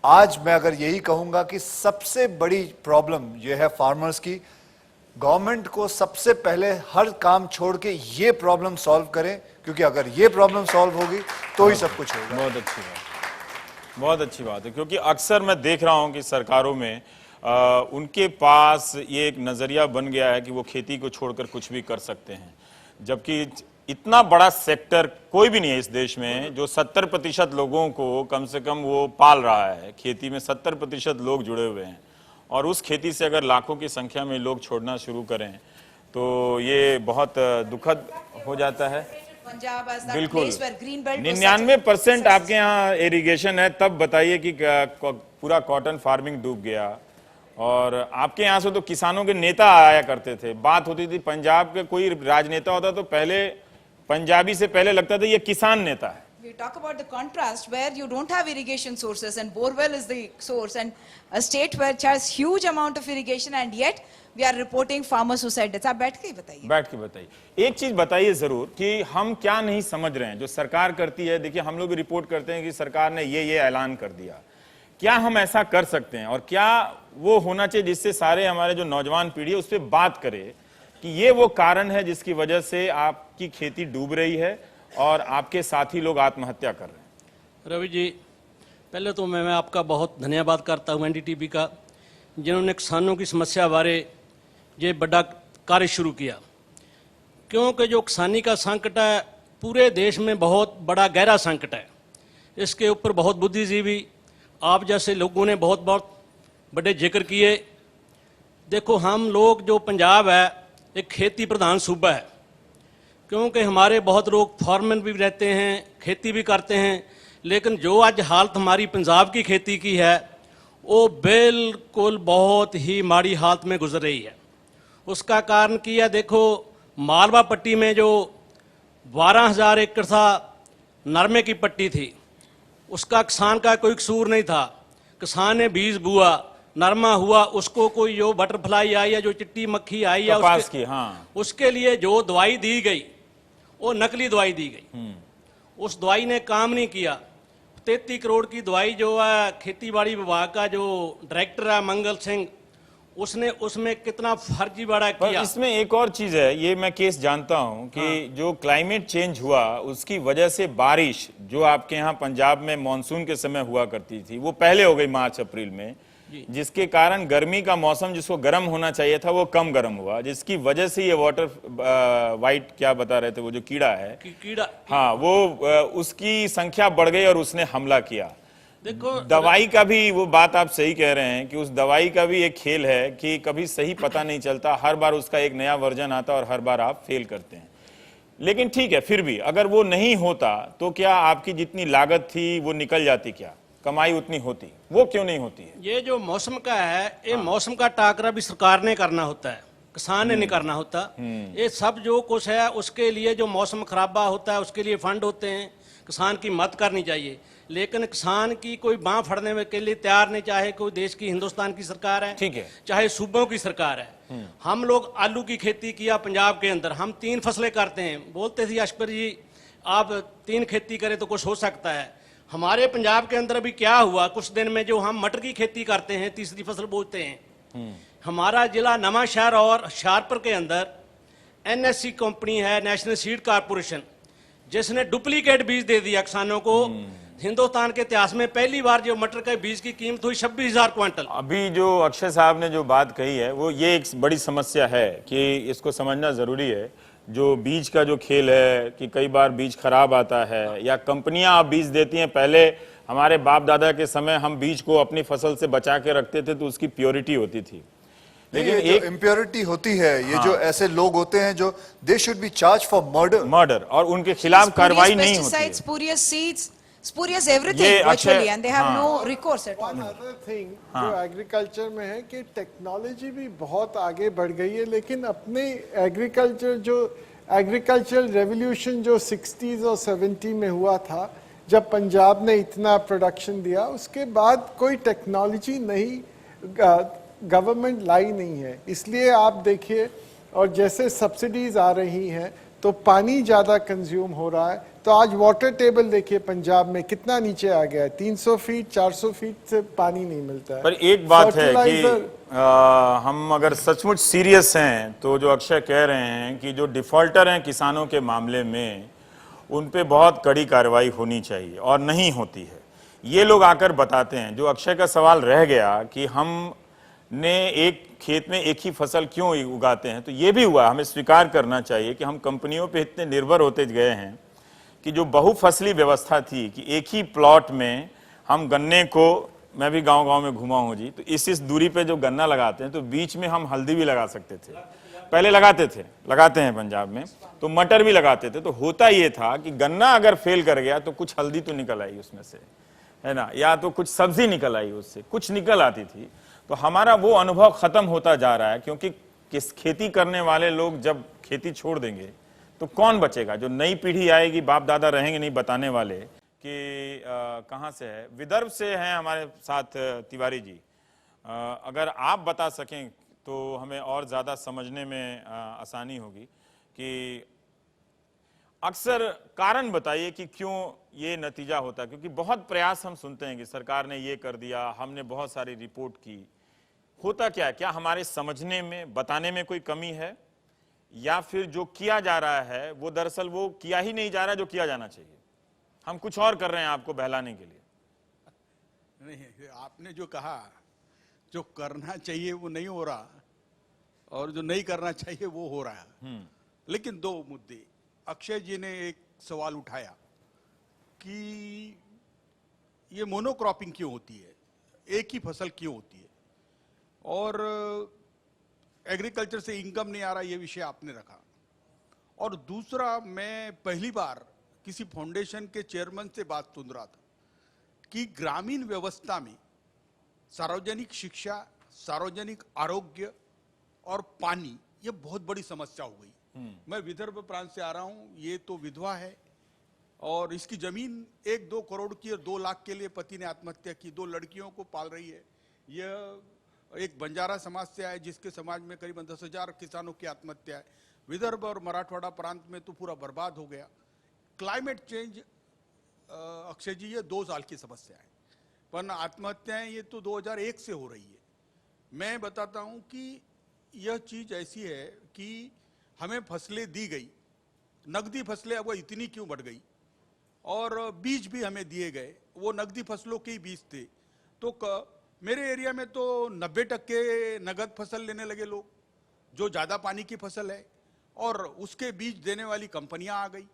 [SPEAKER 3] आज मैं अगर यही कहूंगा कि सबसे बड़ी प्रॉब्लम यह है फार्मर्स की, गवर्नमेंट को सबसे पहले हर काम छोड़ के ये प्रॉब्लम सॉल्व करें, क्योंकि अगर ये प्रॉब्लम सॉल्व होगी तो ही सब कुछ होगा।
[SPEAKER 1] बहुत अच्छी बात, बहुत अच्छी बात है, क्योंकि अक्सर मैं देख रहा हूं कि सरकारों में उनके पास ये एक नजरिया बन गया है कि वो खेती को छोड़कर कुछ भी कर सकते हैं, जबकि इतना बड़ा सेक्टर कोई भी नहीं है इस देश में जो 70% लोगों को कम से कम वो पाल रहा है। खेती में 70% लोग जुड़े हुए हैं, और उस खेती से अगर लाखों की संख्या में लोग छोड़ना शुरू करें तो ये बहुत दुखद हो जाता है।
[SPEAKER 4] Punjab as that
[SPEAKER 1] बिल्कुल,
[SPEAKER 4] place where green belt was
[SPEAKER 1] 99% आपके यहाँ इरिगेशन है, तब बताइए कि पूरा कॉटन फार्मिंग डूब गया। और आपके यहाँ से तो किसानों के नेता आया करते थे, बात होती थी, पंजाब के कोई राजनेता होता तो पहले पंजाबी से पहले लगता था ये किसान नेता है।
[SPEAKER 4] We talk about the contrast where you don't have irrigation sources and borewell is the source, and a state which has huge amount of irrigation and yet we are reporting farmer suicide deaths. आप बैठ के ही बताइए।
[SPEAKER 1] बैठ के बताइए। एक चीज बताइए जरूर कि हम क्या नहीं समझ रहे हैं जो सरकार करती है। देखिए, हम लोग भी रिपोर्ट करते हैं कि सरकार ने ये ऐलान कर दिया, क्या हम ऐसा कर सकते हैं और क्या वो होना चाहिए जिससे सारे हमारे जो नौजवान पीढ़ी है उस पर बात करे कि ये वो कारण है जिसकी वजह से आपकी खेती डूब रही है और आपके साथी लोग आत्महत्या कर रहे हैं।
[SPEAKER 6] रवि जी, पहले तो मैं आपका बहुत धन्यवाद करता हूँ एनडीटीवी का, जिन्होंने किसानों की समस्या बारे ये बड़ा कार्य शुरू किया, क्योंकि जो किसानी का संकट है पूरे देश में बहुत बड़ा गहरा संकट है। इसके ऊपर बहुत बुद्धिजीवी आप जैसे लोगों ने बहुत बहुत बड़े जिक्र किए। देखो, हम लोग जो पंजाब है एक खेती प्रधान सूबा है, क्योंकि हमारे बहुत लोग फार्मर भी रहते हैं, खेती भी करते हैं, लेकिन जो आज हालत हमारी पंजाब की खेती की है वो बिल्कुल बहुत ही माड़ी हालत में गुजर रही है। उसका कारण किया, देखो मालवा पट्टी में जो 12,000 एकड़ था नरमे की पट्टी थी, उसका किसान का कोई कसूर नहीं था। किसान ने बीज बुआ, नरमा हुआ, उसको कोई जो बटरफ्लाई आई या जो चिट्टी मक्खी आई या
[SPEAKER 1] कपास की, हाँ,
[SPEAKER 6] उसके लिए जो दवाई दी गई वो नकली दवाई दी गई, उस दवाई ने काम नहीं किया। 33 करोड़ की दवाई जो है खेतीबाड़ी विभाग का जो डायरेक्टर है मंगल सिंह, उसने उसमें कितना फर्जीवाड़ा
[SPEAKER 1] पर
[SPEAKER 6] किया।
[SPEAKER 1] इसमें एक और चीज है, ये मैं केस जानता हूं कि जो क्लाइमेट चेंज हुआ उसकी वजह से बारिश जो आपके यहाँ पंजाब में मानसून के समय हुआ करती थी वो पहले हो गई मार्च अप्रैल में, जिसके कारण गर्मी का मौसम जिसको गर्म होना चाहिए था वो कम गर्म हुआ, जिसकी वजह से ये वाटर वाइट क्या बता रहे थे वो जो कीड़ा है,
[SPEAKER 6] कीड़ा,
[SPEAKER 1] हाँ, वो उसकी संख्या बढ़ गई और उसने हमला किया।
[SPEAKER 6] देखो
[SPEAKER 1] दवाई का भी वो बात आप सही कह रहे हैं कि उस दवाई का भी एक खेल है कि कभी सही पता नहीं चलता, हर बार उसका एक नया वर्जन आता और हर बार आप फेल करते हैं। लेकिन ठीक है, फिर भी अगर वो नहीं होता तो क्या आपकी जितनी लागत थी वो निकल जाती, क्या कमाई उतनी होती? वो क्यों नहीं होती है?
[SPEAKER 6] ये जो मौसम का है, ये मौसम का टाकरा भी सरकार ने करना होता है, किसान ने नहीं करना होता। ये सब जो कुछ है उसके लिए जो मौसम खराबा होता है उसके लिए फंड होते हैं, किसान की मदद करनी चाहिए। लेकिन किसान की कोई बांह फड़ने में के लिए तैयार नहीं, चाहे कोई देश की हिंदुस्तान की सरकार है,
[SPEAKER 1] ठीक है,
[SPEAKER 6] चाहे सूबों की सरकार है। हम लोग आलू की खेती किया पंजाब के अंदर, हम 3 फसलें करते हैं। बोलते थे अशपर जी आप 3 खेती करें तो कुछ हो सकता है। हमारे पंजाब के अंदर अभी क्या हुआ, कुछ दिन में जो हम मटर की खेती करते हैं, तीसरी फसल बोलते हैं, हमारा जिला नवांशहर और हुशियारपुर के अंदर NSC कंपनी है, नेशनल सीड कारपोरेशन, जिसने डुप्लीकेट बीज दे दिया किसानों को। हिंदुस्तान के इतिहास में पहली बार जो मटर के बीज की कीमत हुई 26,000 क्विंटल।
[SPEAKER 1] अभी जो अक्षय साहब ने जो बात कही है वो ये एक बड़ी समस्या है कि इसको समझना जरूरी है। जो बीज का जो खेल है कि कई बार बीज खराब आता है या कंपनियां आप बीज देती हैं। पहले हमारे बाप दादा के समय हम बीज को अपनी फसल से बचा के रखते थे तो उसकी प्योरिटी होती थी,
[SPEAKER 3] लेकिन एक इम्प्योरिटी होती है, ये जो ऐसे लोग होते हैं जो they should be charge for murder
[SPEAKER 1] और उनके खिलाफ कार्रवाई नहीं होती है।
[SPEAKER 4] Spurious seeds, spurious everything virtually, and they have no recourse at all.
[SPEAKER 2] One other thing जो एग्रीकल्चर में है कि टेक्नोलॉजी भी बहुत आगे बढ़ गई है, लेकिन अपने एग्रीकल्चरल रेवोल्यूशन जो 60s और 70 में हुआ था, जब पंजाब ने इतना प्रोडक्शन दिया, उसके बाद कोई टेक्नोलॉजी नहीं गवर्नमेंट लाई नहीं है। इसलिए आप देखिए, और जैसे सब्सिडीज आ रही हैं तो पानी ज़्यादा कंज्यूम हो रहा है। तो आज वाटर टेबल देखिए पंजाब में कितना नीचे आ गया है, 300 फीट 400 फीट से पानी नहीं मिलता है।
[SPEAKER 1] पर एक बात है कि हम अगर सचमुच सीरियस हैं तो जो अक्षय कह रहे हैं कि जो डिफॉल्टर हैं किसानों के मामले में उन पे बहुत कड़ी कार्रवाई होनी चाहिए और नहीं होती है। ये लोग आकर बताते हैं। जो अक्षय का सवाल रह गया कि हम ने एक खेत में एक ही फसल क्यों उगाते हैं, तो ये भी हुआ, हमें स्वीकार करना चाहिए कि हम कंपनियों पे इतने निर्भर होते गए हैं कि जो बहुफसली व्यवस्था थी कि एक ही प्लॉट में हम गन्ने को, मैं भी गांव-गांव में घुमा हूं जी, तो इस दूरी पे जो गन्ना लगाते हैं तो बीच में हम हल्दी भी लगा सकते थे, पहले लगाते हैं पंजाब में, तो मटर भी लगाते थे। तो होता ये था कि गन्ना अगर फेल कर गया तो कुछ हल्दी तो निकल आई उसमें से, है ना, या तो कुछ सब्जी निकल आई, उससे कुछ निकल आती थी। तो हमारा वो अनुभव खत्म होता जा रहा है, क्योंकि किस खेती करने वाले लोग जब खेती छोड़ देंगे तो कौन बचेगा? जो नई पीढ़ी आएगी, बाप दादा रहेंगे नहीं बताने वाले कि कहाँ से है। विदर्भ से हैं हमारे साथ तिवारी जी, अगर आप बता सकें तो हमें और ज़्यादा समझने में आसानी होगी कि अक्सर कारण बताइए कि क्यों ये नतीजा होता है। क्योंकि बहुत प्रयास हम सुनते हैं कि सरकार ने ये कर दिया, हमने बहुत सारी रिपोर्ट की, होता क्या है? क्या हमारे समझने में, बताने में कोई कमी है, या फिर जो किया जा रहा है वो दरअसल वो किया ही नहीं जा रहा जो किया जाना चाहिए? हम कुछ और कर रहे हैं आपको बहलाने के लिए।
[SPEAKER 7] नहीं, आपने जो कहा जो करना चाहिए वो नहीं हो रहा और जो नहीं करना चाहिए वो हो रहा है। लेकिन 2 मुद्दे अक्षय जी ने एक सवाल उठाया कि ये मोनोक्रॉपिंग क्यों होती है, एक ही फसल क्यों होती है, और एग्रीकल्चर से इनकम नहीं आ रहा, ये विषय आपने रखा। और दूसरा, मैं पहली बार किसी फाउंडेशन के चेयरमैन से बात सुन रहा था कि ग्रामीण व्यवस्था में सार्वजनिक शिक्षा, सार्वजनिक आरोग्य और पानी ये बहुत बड़ी समस्या हो गई। मैं विदर्भ प्रांत से आ रहा हूं, ये तो विधवा है और इसकी जमीन 1-2 करोड़ की और 2 लाख के लिए पति ने आत्महत्या की, 2 लड़कियों को पाल रही है। यह एक बंजारा समाज से आए जिसके समाज में करीबन 10,000 किसानों की आत्महत्या है। विदर्भ और मराठवाड़ा प्रांत में तो पूरा बर्बाद हो गया। क्लाइमेट चेंज अक्षय जी ये 2 साल की समस्या है, पर आत्महत्याएं ये तो 2001 से हो रही है। मैं बताता हूं कि यह चीज ऐसी है कि हमें फसलें दी गई, नकदी फसलें अब वो इतनी क्यों बढ़ गई, और बीज भी हमें दिए गए, वो नकदी फसलों के ही बीज थे। तो मेरे एरिया में तो 90% नगद फसल लेने लगे लोग, जो ज़्यादा पानी की फसल है, और उसके बीज देने वाली कंपनियां आ गई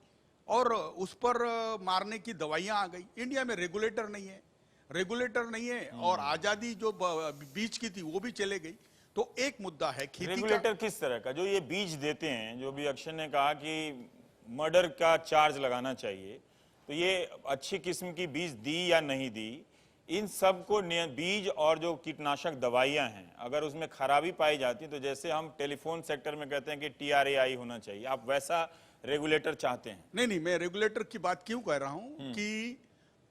[SPEAKER 7] और उस पर मारने की दवाइयां आ गई। इंडिया में रेगुलेटर नहीं है और आज़ादी जो बीज की थी वो भी चले गई। तो एक मुद्दा है खेती का।
[SPEAKER 1] रेगुलेटर किस तरह का? जो ये बीज देते हैं, जो भी अक्षय ने कहा कि मर्डर का चार्ज लगाना चाहिए, तो ये अच्छी किस्म की बीज दी या नहीं दी, इन सब को बीज और जो कीटनाशक दवाइयां हैं, अगर उसमें खराबी पाई जाती है, तो जैसे हम टेलीफोन सेक्टर में कहते हैं कि TRAI होना चाहिए, आप वैसा रेगुलेटर चाहते हैं?
[SPEAKER 7] नहीं, मैं रेगुलेटर की बात क्यों कह रहा हूं कि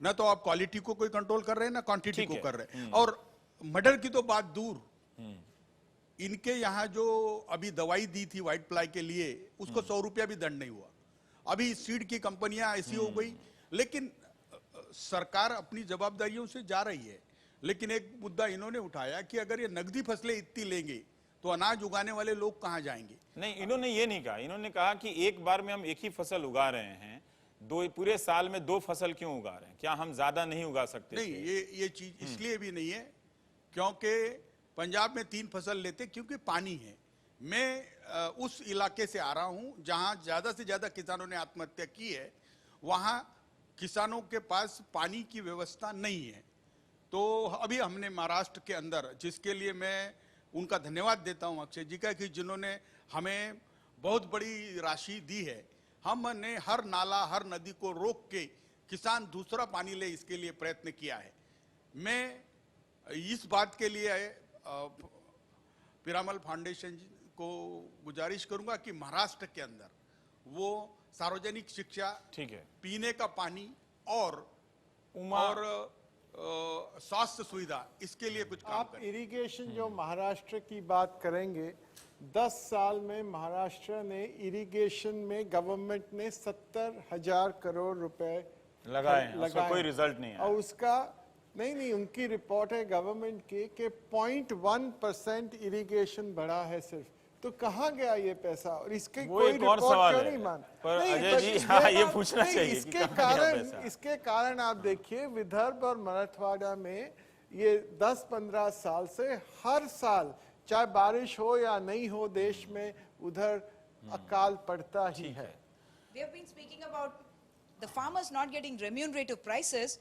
[SPEAKER 7] न तो आप क्वालिटी को कोई कंट्रोल कर रहे हैं, ना क्वांटिटी को कर रहे हैं। और मर्डर की तो बात दूर, इनके यहाँ जो अभी दवाई दी थी व्हाइट फ्लाई के लिए, उसको 100 रुपया भी दंड नहीं हुआ। अभी सीड की कंपनियां ऐसी हो गई, लेकिन सरकार अपनी जवाबदारियों से जा रही है। लेकिन एक मुद्दा इन्होंने उठाया कि अगर ये नकदी फसलें इतनी लेंगे तो अनाज उगाने वाले लोग कहाँ जाएंगे?
[SPEAKER 1] नहीं, इन्होंने ये नहीं कहा। इन्होंने कहा कि एक बार में हम एक ही फसल उगा रहे हैं, पूरे साल में 2 फसल क्यों उगा रहे हैं? क्या हम ज्यादा नहीं उगा सकते?
[SPEAKER 7] नहीं, ये चीज इसलिए भी नहीं है क्योंकि पंजाब में 3 फसल लेते क्योंकि पानी है। मैं उस इलाके से आ रहा हूं जहां ज्यादा से ज्यादा किसानों ने आत्महत्या की है। वहां किसानों के पास पानी की व्यवस्था नहीं है। तो अभी हमने महाराष्ट्र के अंदर, जिसके लिए मैं उनका धन्यवाद देता हूं अक्षय जी का, कि जिन्होंने हमें बहुत बड़ी राशि दी है। हमने हर नाला, हर नदी को रोक के किसान दूसरा पानी ले, इसके लिए प्रयत्न किया है। मैं इस बात के लिए पीरामल फाउंडेशन को गुजारिश करूंगा कि महाराष्ट्र के अंदर वो सार्वजनिक शिक्षा,
[SPEAKER 1] ठीक है,
[SPEAKER 7] पीने का पानी और स्वास्थ्य सुविधा, इसके लिए कुछ काम
[SPEAKER 2] आप
[SPEAKER 7] करें।
[SPEAKER 2] इरिगेशन जो महाराष्ट्र की बात करेंगे, 10 साल में महाराष्ट्र ने इरिगेशन में गवर्नमेंट ने 70,000 करोड़ रुपए
[SPEAKER 1] लगाए हैं, उसका कोई रिजल्ट नहीं है।
[SPEAKER 2] और उसका नहीं, उनकी रिपोर्ट है गवर्नमेंट की कि 0.1% इरिगेशन बढ़ा है सिर्फ। तो कहाँ गया ये पैसा? और इसके
[SPEAKER 1] वो
[SPEAKER 2] कोई
[SPEAKER 1] एक और
[SPEAKER 2] रिपोर्ट
[SPEAKER 1] सवाल
[SPEAKER 2] क्यों
[SPEAKER 1] है।
[SPEAKER 2] नहीं मान?
[SPEAKER 1] पर
[SPEAKER 2] नहीं,
[SPEAKER 1] अजय
[SPEAKER 2] पर
[SPEAKER 1] जी,
[SPEAKER 2] ये
[SPEAKER 1] हाँ, ये
[SPEAKER 2] बात-
[SPEAKER 1] पूछना
[SPEAKER 2] नहीं,
[SPEAKER 1] चाहिए कि
[SPEAKER 2] इसके
[SPEAKER 1] कहाँ गया पैसा?
[SPEAKER 2] इसके कारण आप देखिए विदर्भ और मराठवाड़ा में ये 10-15 साल से हर साल, चाहे बारिश हो या नहीं हो, देश में उधर अकाल पड़ता ही है।
[SPEAKER 4] We have been speaking about the farmers not getting remunerative prices.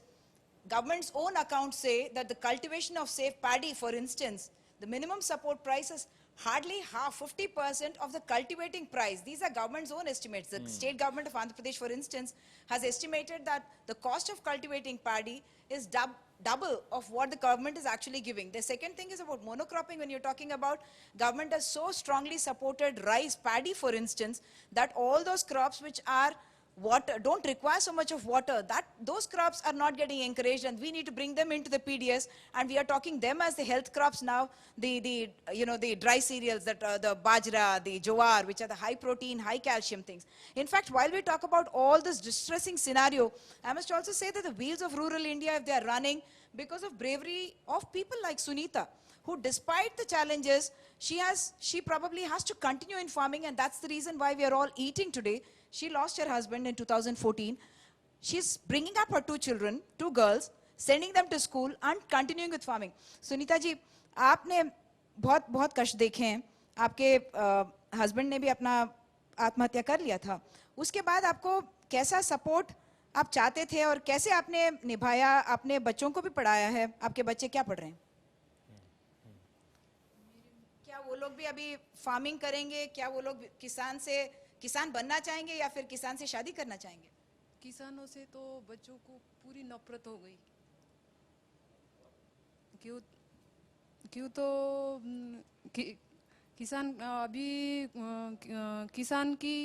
[SPEAKER 4] Government's own accounts say that the cultivation of safe paddy, for instance, the minimum support price is hardly half, 50% of the cultivating price. These are government's own estimates. The state government of Andhra Pradesh, for instance, has estimated that the cost of cultivating paddy is double of what the government is actually giving. The second thing is about monocropping. When you're talking about, government has so strongly supported rice, paddy, for instance, that all those crops which are don't require so much of water, that those crops are not getting encouraged, and we need to bring them into the PDS, and we are talking them as the health crops now. The dry cereals, that the bajra, the jowar, which are the high protein, high calcium things. In fact, while we talk about all this distressing scenario, I must also say that the wheels of rural India, if they are running, because of bravery of people like Sunita, who despite the challenges, she probably has to continue in farming, and that's the reason why we are all eating today. She lost her husband in 2014. She's bringing up her 2 children, 2 girls, sending them to school and continuing with farming. Sunita ji, आपने बहुत बहुत कष्ट देखे हैं. आपके husband ने भी अपना आत्महत्या कर लिया था. उसके बाद आपको कैसा सपोर्ट आप चाहते थे और कैसे आपने निभाया? आपने बच्चों को भी पढ़ाया है. आपके बच्चे क्या पढ़ रहे हैं? क्या वो लोग भी अभी फार्मिंग करेंगे? क्या वो लोग किसान बनना चाहेंगे या फिर किसान से शादी करना चाहेंगे?
[SPEAKER 8] किसानों से तो बच्चों को पूरी नफरत हो गई. क्यों तो किसान अभी किसान की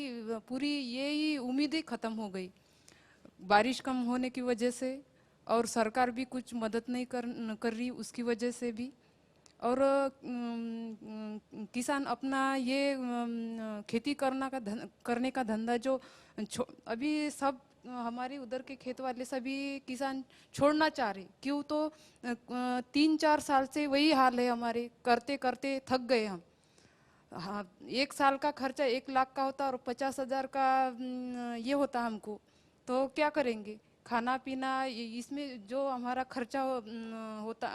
[SPEAKER 8] पूरी यही उम्मीद ही खत्म हो गई. बारिश कम होने की वजह से, और सरकार भी कुछ मदद नहीं कर रही उसकी वजह से भी. और किसान अपना ये खेती करने का धंधा जो अभी सब हमारे उधर के खेत वाले सभी किसान छोड़ना चाह रहे। क्यों? तो 3-4 साल से वही हाल है हमारे, करते करते थक गए हम। हाँ, 1 साल का खर्चा 1 लाख का होता और 50,000 का ये होता हमको, तो क्या करेंगे? खाना पीना इसमें जो हमारा खर्चा होता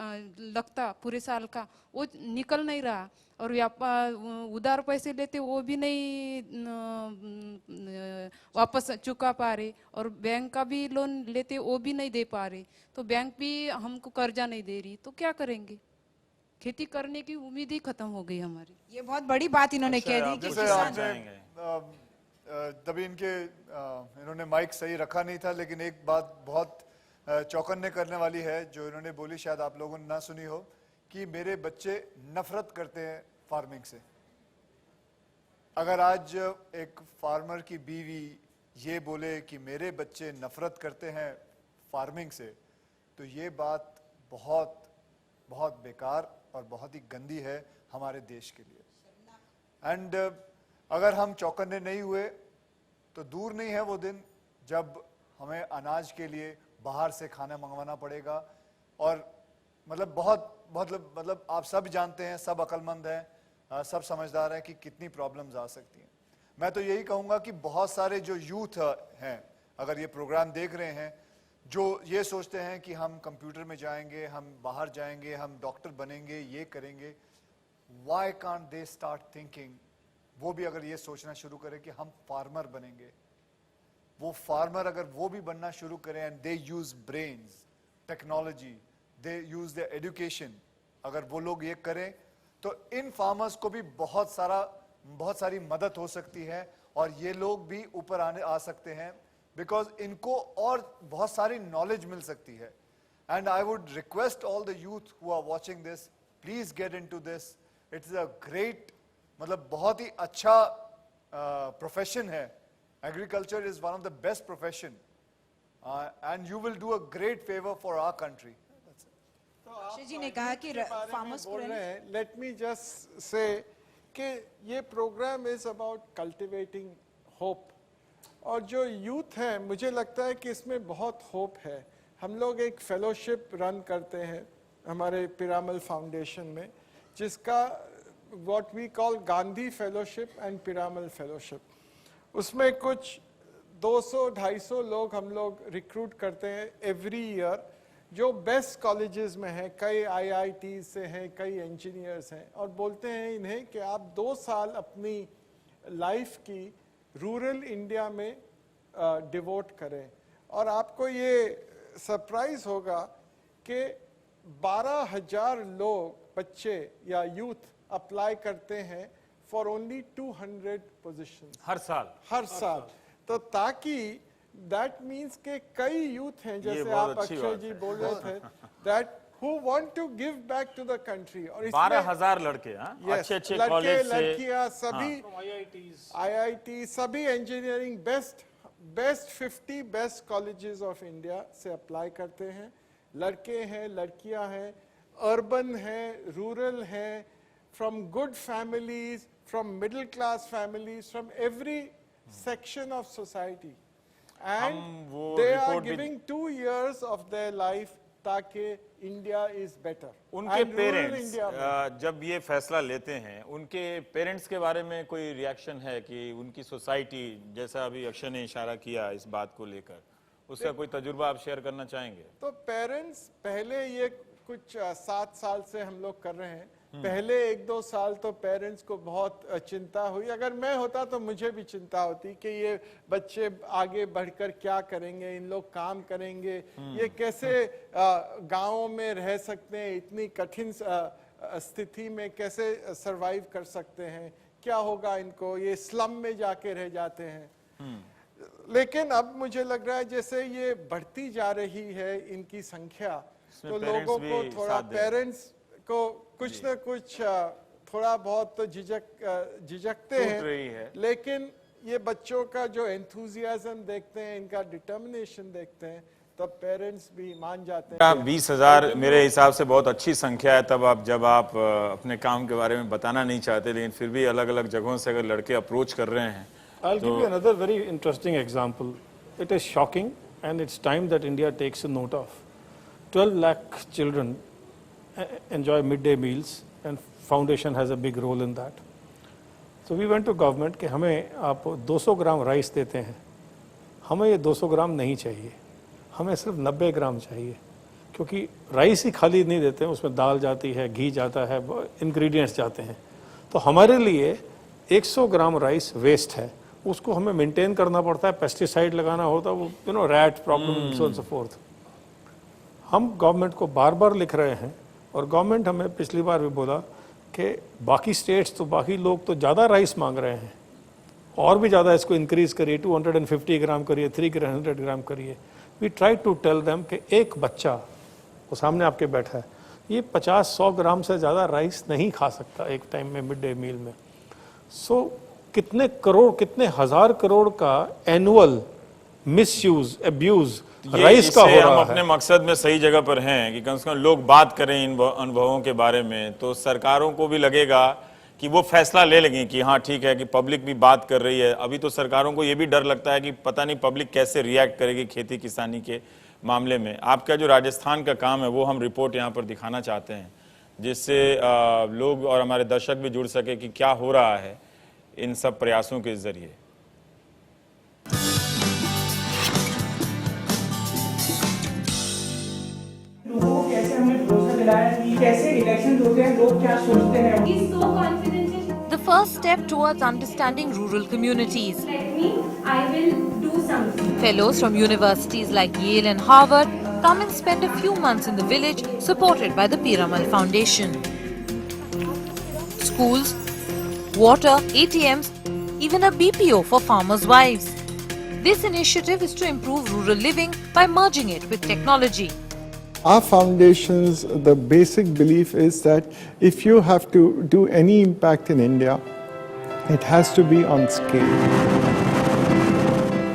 [SPEAKER 8] लगता पूरे साल का, वो निकल नहीं रहा। और व्यापार उधार पैसे लेते वो भी नहीं वापस चुका पा रहे, और बैंक का भी लोन लेते वो भी नहीं दे पा रहे, तो बैंक भी हमको कर्जा नहीं दे रही, तो क्या करेंगे? खेती करने की उम्मीद ही खत्म हो गई हमारी।
[SPEAKER 4] ये बहुत बड़ी बात इन्होंने कह दी कि
[SPEAKER 3] जैसे
[SPEAKER 4] किसान
[SPEAKER 3] आपने तभी इन्होंने माइक सही रखा नहीं था, लेकिन एक बात बहुत चौंकने करने वाली है जो इन्होंने बोली, शायद आप लोगों ने ना सुनी हो, कि मेरे बच्चे नफरत करते हैं फार्मिंग से। अगर आज एक फार्मर की बीवी ये बोले कि मेरे बच्चे नफरत करते हैं फार्मिंग से, तो ये बात बहुत बहुत बेकार और बहुत ही गंदी है हमारे देश के लिए। एंड अगर हम चौकन्ने नहीं हुए तो दूर नहीं है वो दिन जब हमें अनाज के लिए बाहर से खाना मंगवाना पड़ेगा। और मतलब आप सब जानते हैं, सब अक्लमंद हैं, सब समझदार हैं कि कितनी प्रॉब्लम्स आ सकती हैं। मैं तो यही कहूँगा कि बहुत सारे जो यूथ हैं, अगर ये प्रोग्राम देख रहे हैं, जो ये सोचते हैं कि हम कंप्यूटर में जाएंगे, हम बाहर जाएंगे, हम डॉक्टर बनेंगे, ये करेंगे, why can't they start thinking, वो भी अगर ये सोचना शुरू करें कि हम फार्मर बनेंगे। वो फार्मर अगर वो भी बनना शुरू करें and they use brains, technology, they use the education, अगर वो लोग ये करें तो इन फार्मर्स को भी बहुत सारी मदद हो सकती है और ये लोग भी ऊपर आ सकते हैं, बिकॉज इनको और बहुत सारी नॉलेज मिल सकती है। And I would request all the youth who are watching this, please get into this. It's a great, मतलब बहुत ही अच्छा प्रोफेशन है। Agriculture is one of the best profession and you will do a great favour for our country.
[SPEAKER 4] Akshay ji ने कहा कि farmers
[SPEAKER 2] बोल रहे हैं, लेट मी जस्ट से कि ये program is about cultivating hope. और जो यूथ है, मुझे लगता है कि इसमें बहुत होप है। हम लोग एक फेलोशिप रन करते हैं हमारे पिरामल फाउंडेशन में, जिसका what we call Gandhi fellowship and Piramal fellowship. उसमें कुछ 200-250 लोग हम लोग रिक्रूट करते हैं एवरी ईयर, जो बेस्ट कॉलेजेस में हैं, कई IIT से हैं, कई इंजीनियर्स हैं, और बोलते हैं इन्हें कि आप 2 साल अपनी लाइफ की रूरल इंडिया में डिवोट करें। और आपको ये सरप्राइज होगा कि 12,000 लोग, बच्चे या यूथ अप्लाई करते हैं फॉर ओनली 200 पोजीशंस
[SPEAKER 1] हर साल।
[SPEAKER 2] तो ताकि दैट मीन्स के कई यूथ हैं, जैसे आप अक्षय जी बोल रहे थे, that who want to give back to the country। और
[SPEAKER 1] 12,000 लड़के, अच्छे कॉलेज से,
[SPEAKER 2] लड़कियां, सभी IIT, सभी engineering best 50 best colleges of India से अप्लाई करते हैं। लड़के हैं, लड़कियां हैं, अर्बन हैं, रूरल हैं, from good families, from middle class families, from every section of society, and they are giving 2 years of their life ताकि इंडिया इज बेटर।
[SPEAKER 1] उनके पेरेंट्स जब ये फैसला लेते हैं, उनके पेरेंट्स के बारे में कोई रिएक्शन है कि उनकी सोसाइटी, जैसा अभी अक्षय ने इशारा किया इस बात को लेकर, उसका कोई तजुर्बा आप शेयर करना चाहेंगे?
[SPEAKER 2] तो पेरेंट्स पहले, ये कुछ 7 साल से हम लोग कर रहे हैं, पहले 1-2 साल तो पेरेंट्स को बहुत चिंता हुई। अगर मैं होता तो मुझे भी चिंता होती कि ये बच्चे आगे बढ़कर क्या करेंगे, इन लोग काम करेंगे, ये कैसे गाँवों में रह सकते हैं, इतनी कठिन स्थिति में कैसे सरवाइव कर सकते हैं, क्या होगा इनको, ये स्लम में जाके रह जाते हैं। लेकिन अब मुझे लग रहा है जैसे ये बढ़ती जा रही है इनकी संख्या, तो लोगों को थोड़ा, पेरेंट्स को कुछ न कुछ थोड़ा बहुत तो झिझकते हैं, लेकिन ये बच्चों का जो एंथुजियाज्म देखते हैं, इनका डिटर्मिनेशन देखते हैं, तब पेरेंट्स भी मान जाते हैं।
[SPEAKER 1] 20,000 मेरे हिसाब से बहुत अच्छी संख्या है, तब आप जब आप अपने काम के बारे में बताना नहीं चाहते, लेकिन फिर भी अलग अलग जगहों से अगर लड़के अप्रोच कर रहे हैं।
[SPEAKER 5] I'll give you another very interesting example. It is shocking and it's time that India takes a note of. 12 lakh children enjoy midday meals and foundation has a big role in that. So we went to government कि हमें आप 200 ग्राम rice देते हैं, हमें ये 200 ग्राम नहीं चाहिए, हमें सिर्फ 90 ग्राम चाहिए, क्योंकि राइस ही खाली नहीं देते हैं, उसमें दाल जाती है, घी जाता है, इंग्रेडिएंट्स जाते हैं। तो हमारे लिए 100 ग्राम राइस वेस्ट है, उसको हमें मेंटेन करना पड़ता है, पेस्टिसाइड लगाना होता है, वो rat problem so and so fourth. हम गवर्नमेंट को बार बार लिख रहे हैं और गवर्नमेंट हमें पिछली बार भी बोला कि बाकी स्टेट्स तो बाकी लोग तो ज़्यादा राइस मांग रहे हैं, और भी ज़्यादा इसको इंक्रीज करिए, 250 ग्राम करिए, 300 ग्राम करिए। We try to tell them कि एक बच्चा, वो सामने आपके बैठा है, ये 50-100 ग्राम से ज़्यादा राइस नहीं खा सकता एक टाइम में मिड डे मील में। सो कितने करोड़, कितने हजार करोड़ का एनुअल मिसयूज, अब्यूज राइस का हो
[SPEAKER 1] हम
[SPEAKER 5] रहा
[SPEAKER 1] अपने
[SPEAKER 5] है।
[SPEAKER 1] मकसद में सही जगह पर हैं कि कम से कम लोग बात करें इन अनुभवों के बारे में, तो सरकारों को भी लगेगा कि वो फैसला ले लेंगे कि हाँ ठीक है कि पब्लिक भी बात कर रही है। अभी तो सरकारों को ये भी डर लगता है कि पता नहीं पब्लिक कैसे रिएक्ट करेगी खेती किसानी के मामले में। आपका जो राजस्थान का काम है वो हम रिपोर्ट यहाँ पर दिखाना चाहते हैं, जिससे लोग और हमारे दर्शक भी जुड़ सके कि क्या हो रहा है इन सब प्रयासों के जरिए।
[SPEAKER 9] लोगों को कैसे हमने भरोसा दिलाया कि कैसे इलेक्शन होते हैं, लोग क्या सोचते हैं।
[SPEAKER 10] The first step towards understanding rural communities.
[SPEAKER 11] I will do something.
[SPEAKER 10] Fellows from universities like Yale and Harvard come and spend a few months in the village, supported by the Piramal Foundation. Schools, water, ATMs, even a BPO for farmers' wives. This initiative is to improve rural living by merging it with technology.
[SPEAKER 2] Our foundation's the basic belief is that if you have to do any impact in India, it has to be on scale.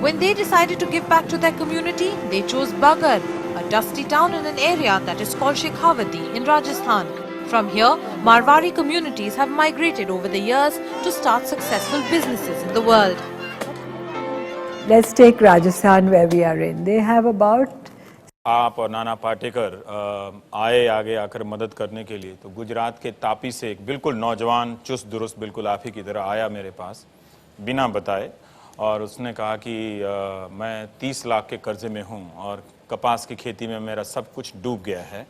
[SPEAKER 10] When they decided to give back to their community, they chose Bagar, a dusty town in an area that is called Shekhawati in Rajasthan. From here, Marwari communities have migrated over the years to start successful businesses in the world.
[SPEAKER 12] Let's take Rajasthan where we are in. They have about
[SPEAKER 1] आप और नाना पाटेकर आए आगे आकर मदद करने के लिए। तो गुजरात के तापी से एक बिल्कुल नौजवान चुस्त दुरुस्त बिल्कुल आप ही की तरह आया मेरे पास बिना बताए, और उसने कहा कि मैं 30 लाख के कर्जे में हूँ और कपास की खेती में मेरा सब कुछ डूब गया है,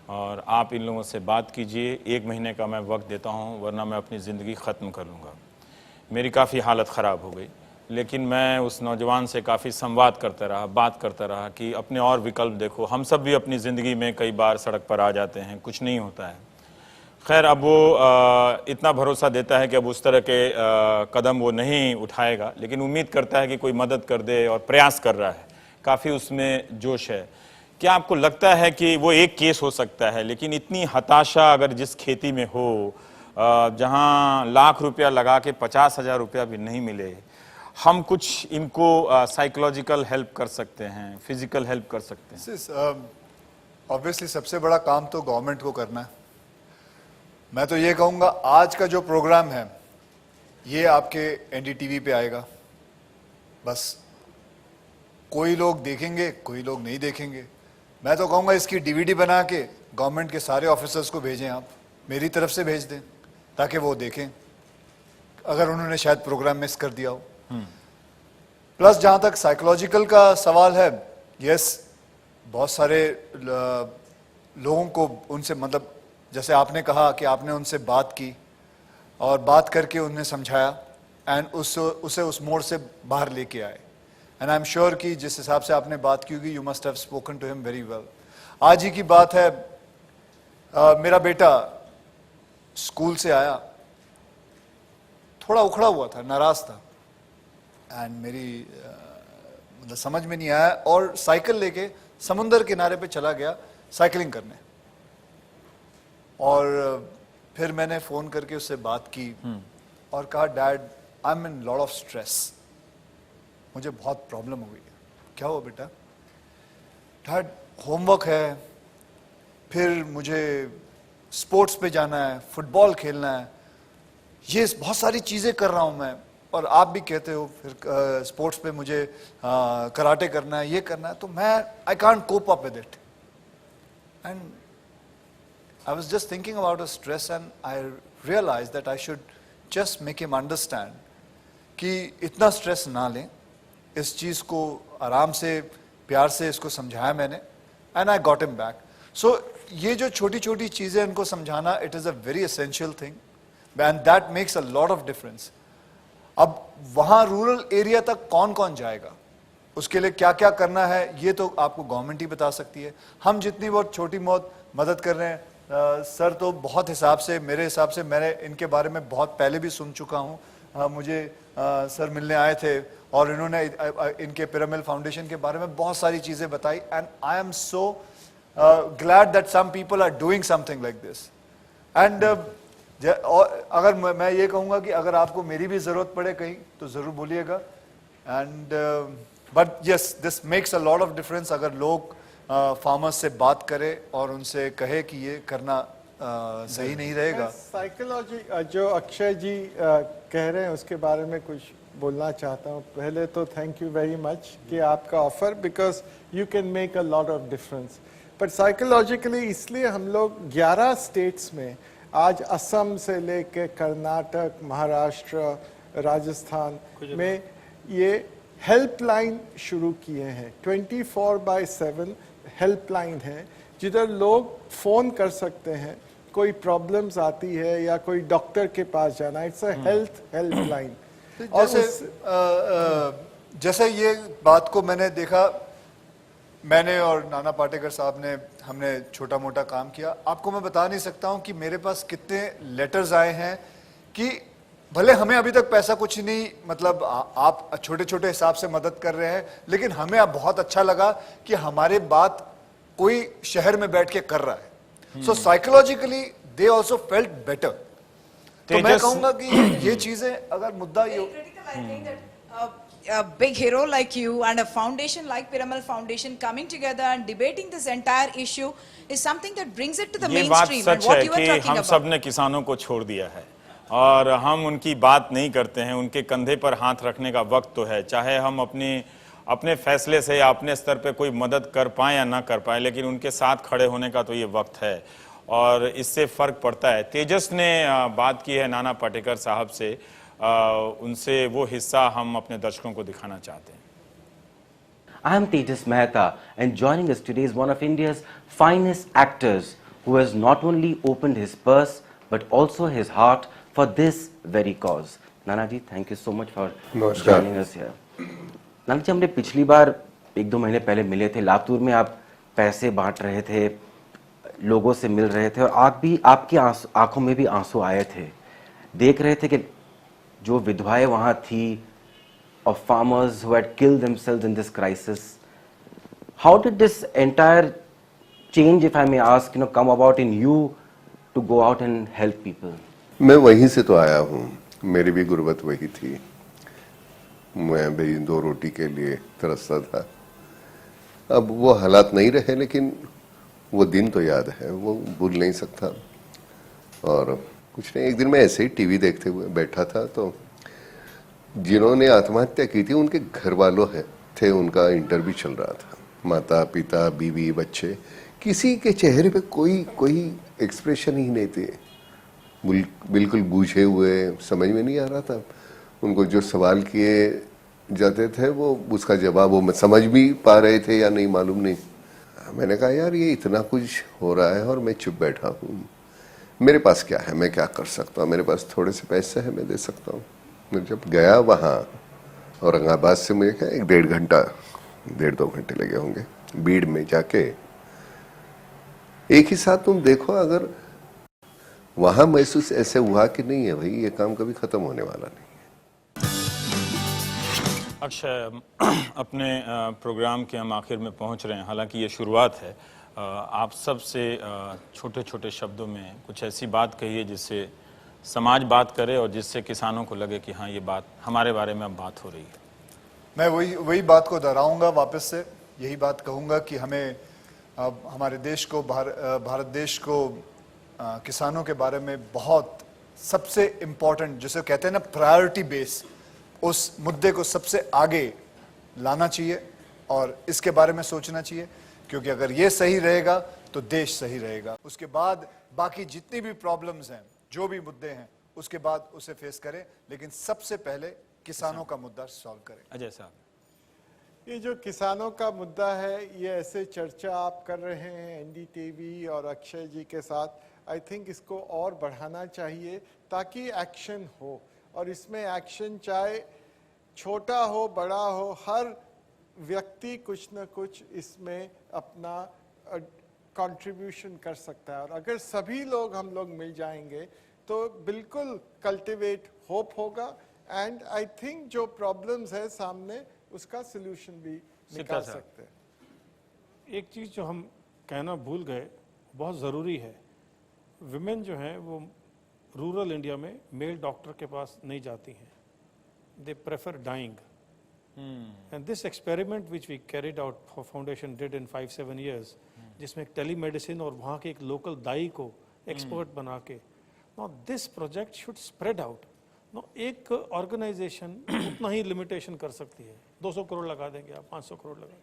[SPEAKER 1] और आप इन लोगों से बात कीजिए, 1 महीने का मैं वक्त देता हूँ वरना मैं अपनी ज़िंदगी ख़त्म कर लूँगा। मेरी काफ़ी हालत ख़राब हो गई, लेकिन मैं उस नौजवान से काफ़ी संवाद करता रहा, बात करता रहा कि अपने और विकल्प देखो। हम सब भी अपनी ज़िंदगी में कई बार सड़क पर आ जाते हैं, कुछ नहीं होता है। खैर, अब वो इतना भरोसा देता है कि अब उस तरह के कदम वो नहीं उठाएगा, लेकिन उम्मीद करता है कि कोई मदद कर दे और प्रयास कर रहा है। काफ़ी उसमें जोश है। क्या आपको लगता है कि वो एक केस हो सकता है, लेकिन इतनी हताशा अगर जिस खेती में हो जहाँ लाख रुपया लगा के 50,000 रुपया भी नहीं मिले, हम कुछ इनको साइकोलॉजिकल हेल्प कर सकते हैं, फिजिकल हेल्प कर सकते हैं?
[SPEAKER 3] ऑब्वियसली सबसे बड़ा काम तो गवर्नमेंट को करना है। मैं तो ये कहूँगा आज का जो प्रोग्राम है ये आपके एनडीटीवी पे आएगा, बस कोई लोग देखेंगे कोई लोग नहीं देखेंगे। मैं तो कहूँगा इसकी डीवीडी बना के गवर्नमेंट के सारे ऑफिसर्स को भेजें, आप मेरी तरफ से भेज दें ताकि वो देखें अगर उन्होंने शायद प्रोग्राम मिस कर दिया हो। प्लस जहाँ तक साइकोलॉजिकल का सवाल है, यस बहुत सारे लोगों को उनसे मतलब जैसे आपने कहा कि आपने उनसे बात की और बात करके उन्हें समझाया एंड उसे उस मोड़ से बाहर लेके आए। एंड आई एम श्योर कि जिस हिसाब से आपने बात की होगी, you must have spoken to him very well. आज ही की बात है, मेरा बेटा स्कूल से आया, थोड़ा उखड़ा हुआ था, नाराज था, एंड मेरी मतलब समझ में नहीं आया और साइकिल लेके समुंदर किनारे पे चला गया साइकिलिंग करने। और फिर मैंने फ़ोन करके उससे बात की और कहा, dad I am in lot of stress, मुझे बहुत प्रॉब्लम हो गई है। क्या हुआ बेटा? डैड होमवर्क है, फिर मुझे स्पोर्ट्स पे जाना है, फुटबॉल खेलना है, ये बहुत सारी चीज़ें कर रहा हूँ मैं, और आप भी कहते हो फिर स्पोर्ट्स पे मुझे कराटे करना है, ये करना है, तो मैं I can't cope up with it. And I was just thinking about his stress and I realized that I should just make him understand कि इतना स्ट्रेस ना लें, इस चीज़ को आराम से प्यार से इसको समझाया मैंने, and I got him back. So ये जो छोटी छोटी चीज़ें इनको समझाना, it is a very essential thing and that makes a lot of difference. अब वहाँ रूरल एरिया तक कौन कौन जाएगा, उसके लिए क्या क्या करना है, ये तो आपको गवर्नमेंट ही बता सकती है. हम जितनी बहुत छोटी बहुत मदद कर रहे हैं, सर तो बहुत हिसाब से, मेरे हिसाब से मैंने इनके बारे में बहुत पहले भी सुन चुका हूँ. मुझे सर मिलने आए थे और इन्होंने इनके पिरामिड फाउंडेशन के बारे में बहुत सारी चीज़ें बताई, and I am so glad that some people are doing something like this. And अगर मैं ये कहूँगा कि अगर आपको मेरी भी ज़रूरत पड़े कहीं तो ज़रूर बोलिएगा. And but yes, this makes a lot of difference अगर लोग फार्मर्स से बात करे और उनसे कहे कि ये करना सही नहीं रहेगा.
[SPEAKER 2] साइकोलॉजी जो अक्षय जी कह रहे हैं उसके बारे में कुछ बोलना चाहता हूँ. पहले तो थैंक यू वेरी मच कि आपका offer, because you can make a lot of difference. But psychologically इसलिए हम लोग 11 स्टेट्स में आज असम से लेके कर्नाटक, महाराष्ट्र, राजस्थान में ये हेल्पलाइन शुरू किए हैं. 24/7 हेल्पलाइन है जिधर लोग फ़ोन कर सकते हैं, कोई प्रॉब्लम्स आती है या कोई डॉक्टर के पास जाना. It's a health helpline.
[SPEAKER 3] जैसे ये बात को मैंने देखा, मैंने और नाना पाटेकर साहब ने हमने छोटा मोटा काम किया. आपको मैं बता नहीं सकता हूँ कि मेरे पास कितने लेटर्स आए हैं कि भले हमें अभी तक पैसा कुछ नहीं, मतलब आप छोटे छोटे हिसाब से मदद कर रहे हैं, लेकिन हमें अब बहुत अच्छा लगा कि हमारे बात कोई शहर में बैठ के कर रहा है. So psychologically they also felt better. तो मैं कहूंगा कि ये चीजें अगर मुद्दा ये
[SPEAKER 4] a big hero like you and a foundation like Piramal Foundation coming together and debating this entire issue is something that brings it to the mainstream. And what you are talking
[SPEAKER 1] हम
[SPEAKER 4] about.
[SPEAKER 1] सब ने किसानों को छोड़ दिया है और हम उनकी बात नहीं करते हैं. उनके कंधे पर हाथ रखने का वक्त तो है, चाहे हम अपने फैसले से या अपने स्तर पे कोई मदद कर पाएं या ना कर पाएं, लेकिन उनके साथ खड़े होने का तो ये वक्त है और इससे फर्क पड़ता है. तेजस ने बात की है नाना पाटेकर साहब से, उनसे वो हिस्सा हम अपने दर्शकों को दिखाना चाहते हैं.
[SPEAKER 13] I am Tejas Mehta and joining us today is one of India's finest actors who has not only opened his purse but also his heart for this very cause. Nana ji, thank you so much for joining us here. Nana ji, हमने पिछली बार 1-2 महीने पहले मिले थे. लातूर में आप पैसे बांट रहे थे, लोगों से मिल रहे थे और आपकी आंखों में भी आंसू आए थे. देख रहे थे कि जो विधवाएं वहां थी, of farmers who had killed themselves in this crisis. How did this entire change, if I may ask, come about in you to go out and help people?
[SPEAKER 14] मैं वहीं से तो आया हूँ, मेरी भी गुर्बत वही थी. मैं भी 2 रोटी के लिए तरसता था. अब वो हालात नहीं रहे, लेकिन वो दिन तो याद है, वो भूल नहीं सकता. और कुछ नहीं, एक दिन मैं ऐसे ही टीवी देखते हुए बैठा था तो जिन्होंने आत्महत्या की थी उनके घर वालों थे, उनका इंटरव्यू चल रहा था. माता पिता, बीवी, बच्चे, किसी के चेहरे पे कोई एक्सप्रेशन ही नहीं थे. बिल्कुल बूझे हुए, समझ में नहीं आ रहा था. उनको जो सवाल किए जाते थे वो उसका जवाब वो समझ भी पा रहे थे या नहीं मालूम नहीं. मैंने कहा यार ये इतना कुछ हो रहा है और मैं चुप बैठा हूँ. मेरे पास क्या है, मैं क्या कर सकता हूँ, मेरे पास थोड़े से पैसे हैं, मैं दे सकता हूँ. मैं जब गया वहाँ औरंगाबाद से, मुझे क्या 1-1.5 घंटा 1.5-2 घंटे लगे होंगे भीड़ में जाके. एक ही साथ तुम देखो, अगर वहाँ महसूस ऐसे हुआ कि नहीं है भाई ये काम कभी खत्म होने वाला नहीं.
[SPEAKER 1] अक्षय, अपने प्रोग्राम के हम आखिर में पहुंच रहे हैं. हालांकि ये शुरुआत है. आप सबसे छोटे छोटे शब्दों में कुछ ऐसी बात कहिए जिससे समाज बात करे और जिससे किसानों को लगे कि हाँ ये बात हमारे बारे में अब बात हो रही है.
[SPEAKER 3] मैं वही बात को दोहराऊंगा वापस से. यही बात कहूँगा कि हमें अब हमारे देश को भारत देश को किसानों के बारे में बहुत सबसे इम्पोर्टेंट जिसे कहते हैं ना प्रायोरिटी बेस, उस मुद्दे को सबसे आगे लाना चाहिए और इसके बारे में सोचना चाहिए, क्योंकि अगर ये सही रहेगा तो देश सही रहेगा। उसके बाद बाकी जितनी भी प्रॉब्लम्स हैं, जो भी मुद्दे हैं, उसके बाद उसे फेस करें, लेकिन सबसे पहले किसानों का मुद्दा सॉल्व करें।
[SPEAKER 1] अजय साहब,
[SPEAKER 2] ये जो किसानों का मुद्दा है, ये ऐसे चर्चा आप कर रहे हैं एनडीटीवी और अक्षय जी के साथ, आई थिंक इसको और बढ़ाना चाहिए ताकि एक्शन हो। और इसमें एक्शन चाहे छोटा हो बड़ा हो, हर व्यक्ति कुछ न कुछ इसमें अपना कंट्रीब्यूशन कर सकता है। और अगर सभी लोग हम लोग मिल जाएंगे तो बिल्कुल कल्टिवेट होप होगा। एंड आई थिंक जो प्रॉब्लम्स है सामने, उसका सोल्यूशन भी निकाल सकते हैं।
[SPEAKER 5] एक चीज़ जो हम कहना भूल गए, बहुत ज़रूरी है, विमेन जो हैं वो रूरल इंडिया में मेल डॉक्टर के पास नहीं जाती हैं, they prefer dying. And this experiment which we carried out foundation did in 5-7 years, जिसमें टेलीमेडिसिन और वहाँ के एक लोकल दाई को एक्सपर्ट बना के, now this project should spread out. No एक ऑर्गेनाइजेशन उतना ही लिमिटेशन कर सकती है, 200 करोड़ लगा देंगे आप, 500 करोड़ लगा,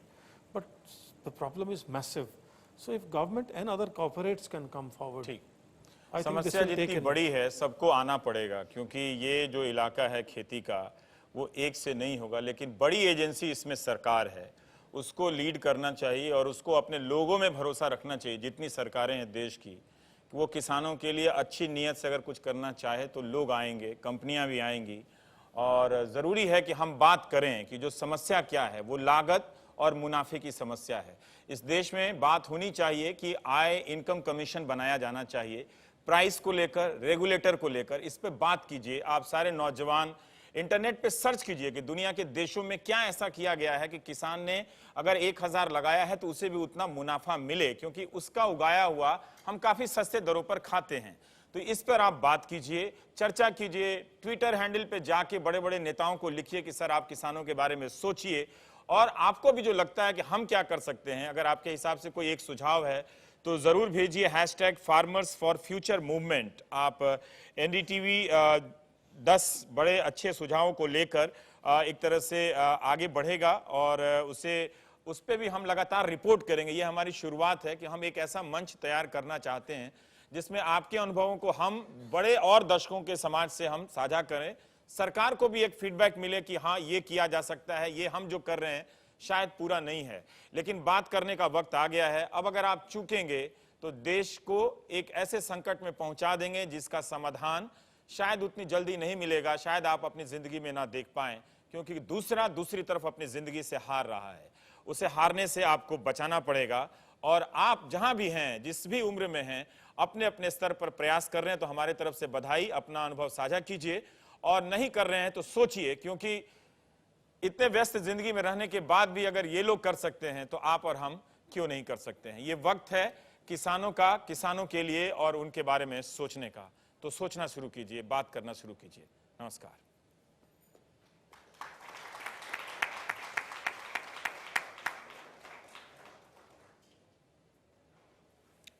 [SPEAKER 5] but the problem is massive. So if government and other corporates can come forward.
[SPEAKER 1] ठीक, समस्या जितनी बड़ी है सबको आना पड़ेगा, क्योंकि ये जो इलाका है खेती का वो एक से नहीं होगा, लेकिन बड़ी एजेंसी इसमें सरकार है, उसको लीड करना चाहिए और उसको अपने लोगों में भरोसा रखना चाहिए। जितनी सरकारें हैं देश की, वो किसानों के लिए अच्छी नीयत से अगर कुछ करना चाहे तो लोग आएंगे, कंपनियां भी आएंगी। और ज़रूरी है कि हम बात करें कि जो समस्या क्या है, वो लागत और मुनाफे की समस्या है। इस देश में बात होनी चाहिए कि आय इनकम कमीशन बनाया जाना चाहिए, प्राइस को लेकर, रेगुलेटर को लेकर, इस पे बात कीजिए। आप सारे नौजवान इंटरनेट पे सर्च कीजिए कि दुनिया के देशों में क्या ऐसा किया गया है कि किसान ने अगर 1000 लगाया है तो उसे भी उतना मुनाफा मिले, क्योंकि उसका उगाया हुआ हम काफी सस्ते दरों पर खाते हैं। तो इस पर आप बात कीजिए, चर्चा कीजिए, ट्विटर हैंडल पे जाके बड़े बड़े नेताओं को लिखिए कि सर आप किसानों के बारे में सोचिए, और आपको भी जो लगता है कि हम क्या कर सकते हैं, अगर आपके हिसाब से कोई एक सुझाव है तो जरूर भेजिए। #FarmersForFuture Movement। आप एनडीटीवी 10 बड़े अच्छे सुझावों को लेकर एक तरह से आगे बढ़ेगा और उस पर भी हम लगातार रिपोर्ट करेंगे। ये हमारी शुरुआत है कि हम एक ऐसा मंच तैयार करना चाहते हैं जिसमें आपके अनुभवों को हम बड़े और दशकों के समाज से हम साझा करें, सरकार को भी एक फीडबैक मिले कि हाँ ये किया जा सकता है, ये हम जो कर रहे हैं शायद पूरा नहीं है, लेकिन बात करने का वक्त आ गया है। अब अगर आप चूकेंगे तो देश को एक ऐसे संकट में पहुंचा देंगे जिसका समाधान शायद उतनी जल्दी नहीं मिलेगा, शायद आप अपनी जिंदगी में ना देख पाएं, क्योंकि दूसरी तरफ अपनी जिंदगी से हार रहा है। उसे हारने से आपको बचाना पड़ेगा, और आप जहां भी हैं, जिस भी उम्र में हैं, अपने अपने स्तर पर प्रयास कर रहे हैं तो हमारे तरफ से बधाई। अपना अनुभव साझा कीजिए, और नहीं कर रहे हैं तो सोचिए, क्योंकि इतने व्यस्त जिंदगी में रहने के बाद भी अगर ये लोग कर सकते हैं तो आप और हम क्यों नहीं कर सकते हैं। ये वक्त है किसानों का, किसानों के लिए और उनके बारे में सोचने का। तो सोचना शुरू कीजिए, बात करना शुरू कीजिए। नमस्कार।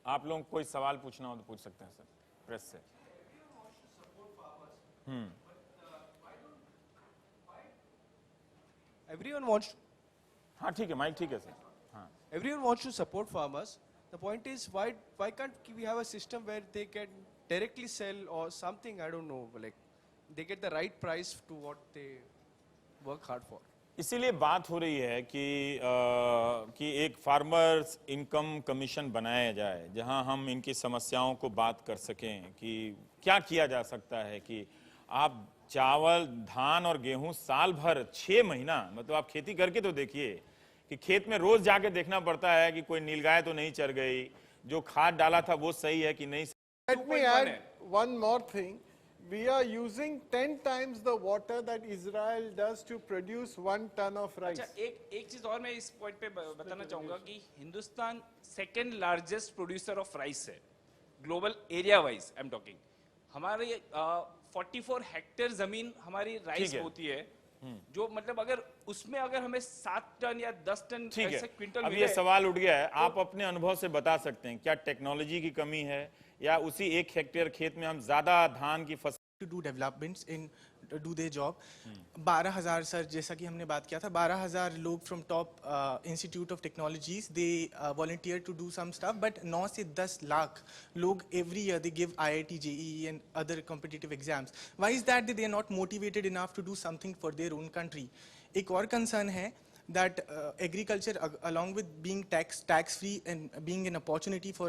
[SPEAKER 1] आप लोग कोई सवाल पूछना हो तो पूछ सकते हैं सर, प्रेस से।
[SPEAKER 15] Everyone wants.
[SPEAKER 1] हाँ ठीक है, माइक ठीक है सर। हाँ,
[SPEAKER 15] Everyone wants to support farmers. The point is, why can't we have a system where they can directly sell or something? I don't know, like they get the right price to what they work hard for.
[SPEAKER 1] इसीलिए बात हो रही है कि एक farmers income commission बनाया जाए, जहां हम इनकी समस्याओं को बात कर सकें कि क्या किया जा सकता है। कि आप चावल, धान और गेहूं साल भर 6 महीना, मतलब आप खेती करके तो देखिए कि खेत में रोज जाके देखना पड़ता है कि कोई नीलगाय तो नहीं चर गई, जो खाद डाला था वो सही है कि नहीं।
[SPEAKER 2] Let me add one more thing. We are using 10 times the water that Israel does to produce 1 ton of rice.
[SPEAKER 16] अच्छा, एक चीज और मैं इस पॉइंट पे बताना चाहूंगा कि Hindustan second largest producer of rice है, global area wise I am talking. हमारे 44 हेक्टेयर जमीन हमारी राइस होती है, जो मतलब अगर उसमें अगर हमें 7 टन या 10 टन
[SPEAKER 1] ठीक
[SPEAKER 16] ऐसे
[SPEAKER 1] है,
[SPEAKER 16] क्विंटल
[SPEAKER 1] अब ये
[SPEAKER 16] मिले,
[SPEAKER 1] सवाल उठ गया है, आप अपने अनुभव से बता सकते हैं क्या टेक्नोलॉजी की कमी है या उसी 1 हेक्टेयर खेत में हम ज्यादा धान की फसल
[SPEAKER 17] to do developments in do their job. 12,000 sir जैसा कि हमने बात किया था 12,000 लोग from top institute of technologies they volunteer to do some stuff but 9 से 10 लाख लोग every year they give IIT JEE and other competitive exams. Why is that they are not motivated enough to do something for their own country? एक और concern है that agriculture along with being tax free and being an opportunity for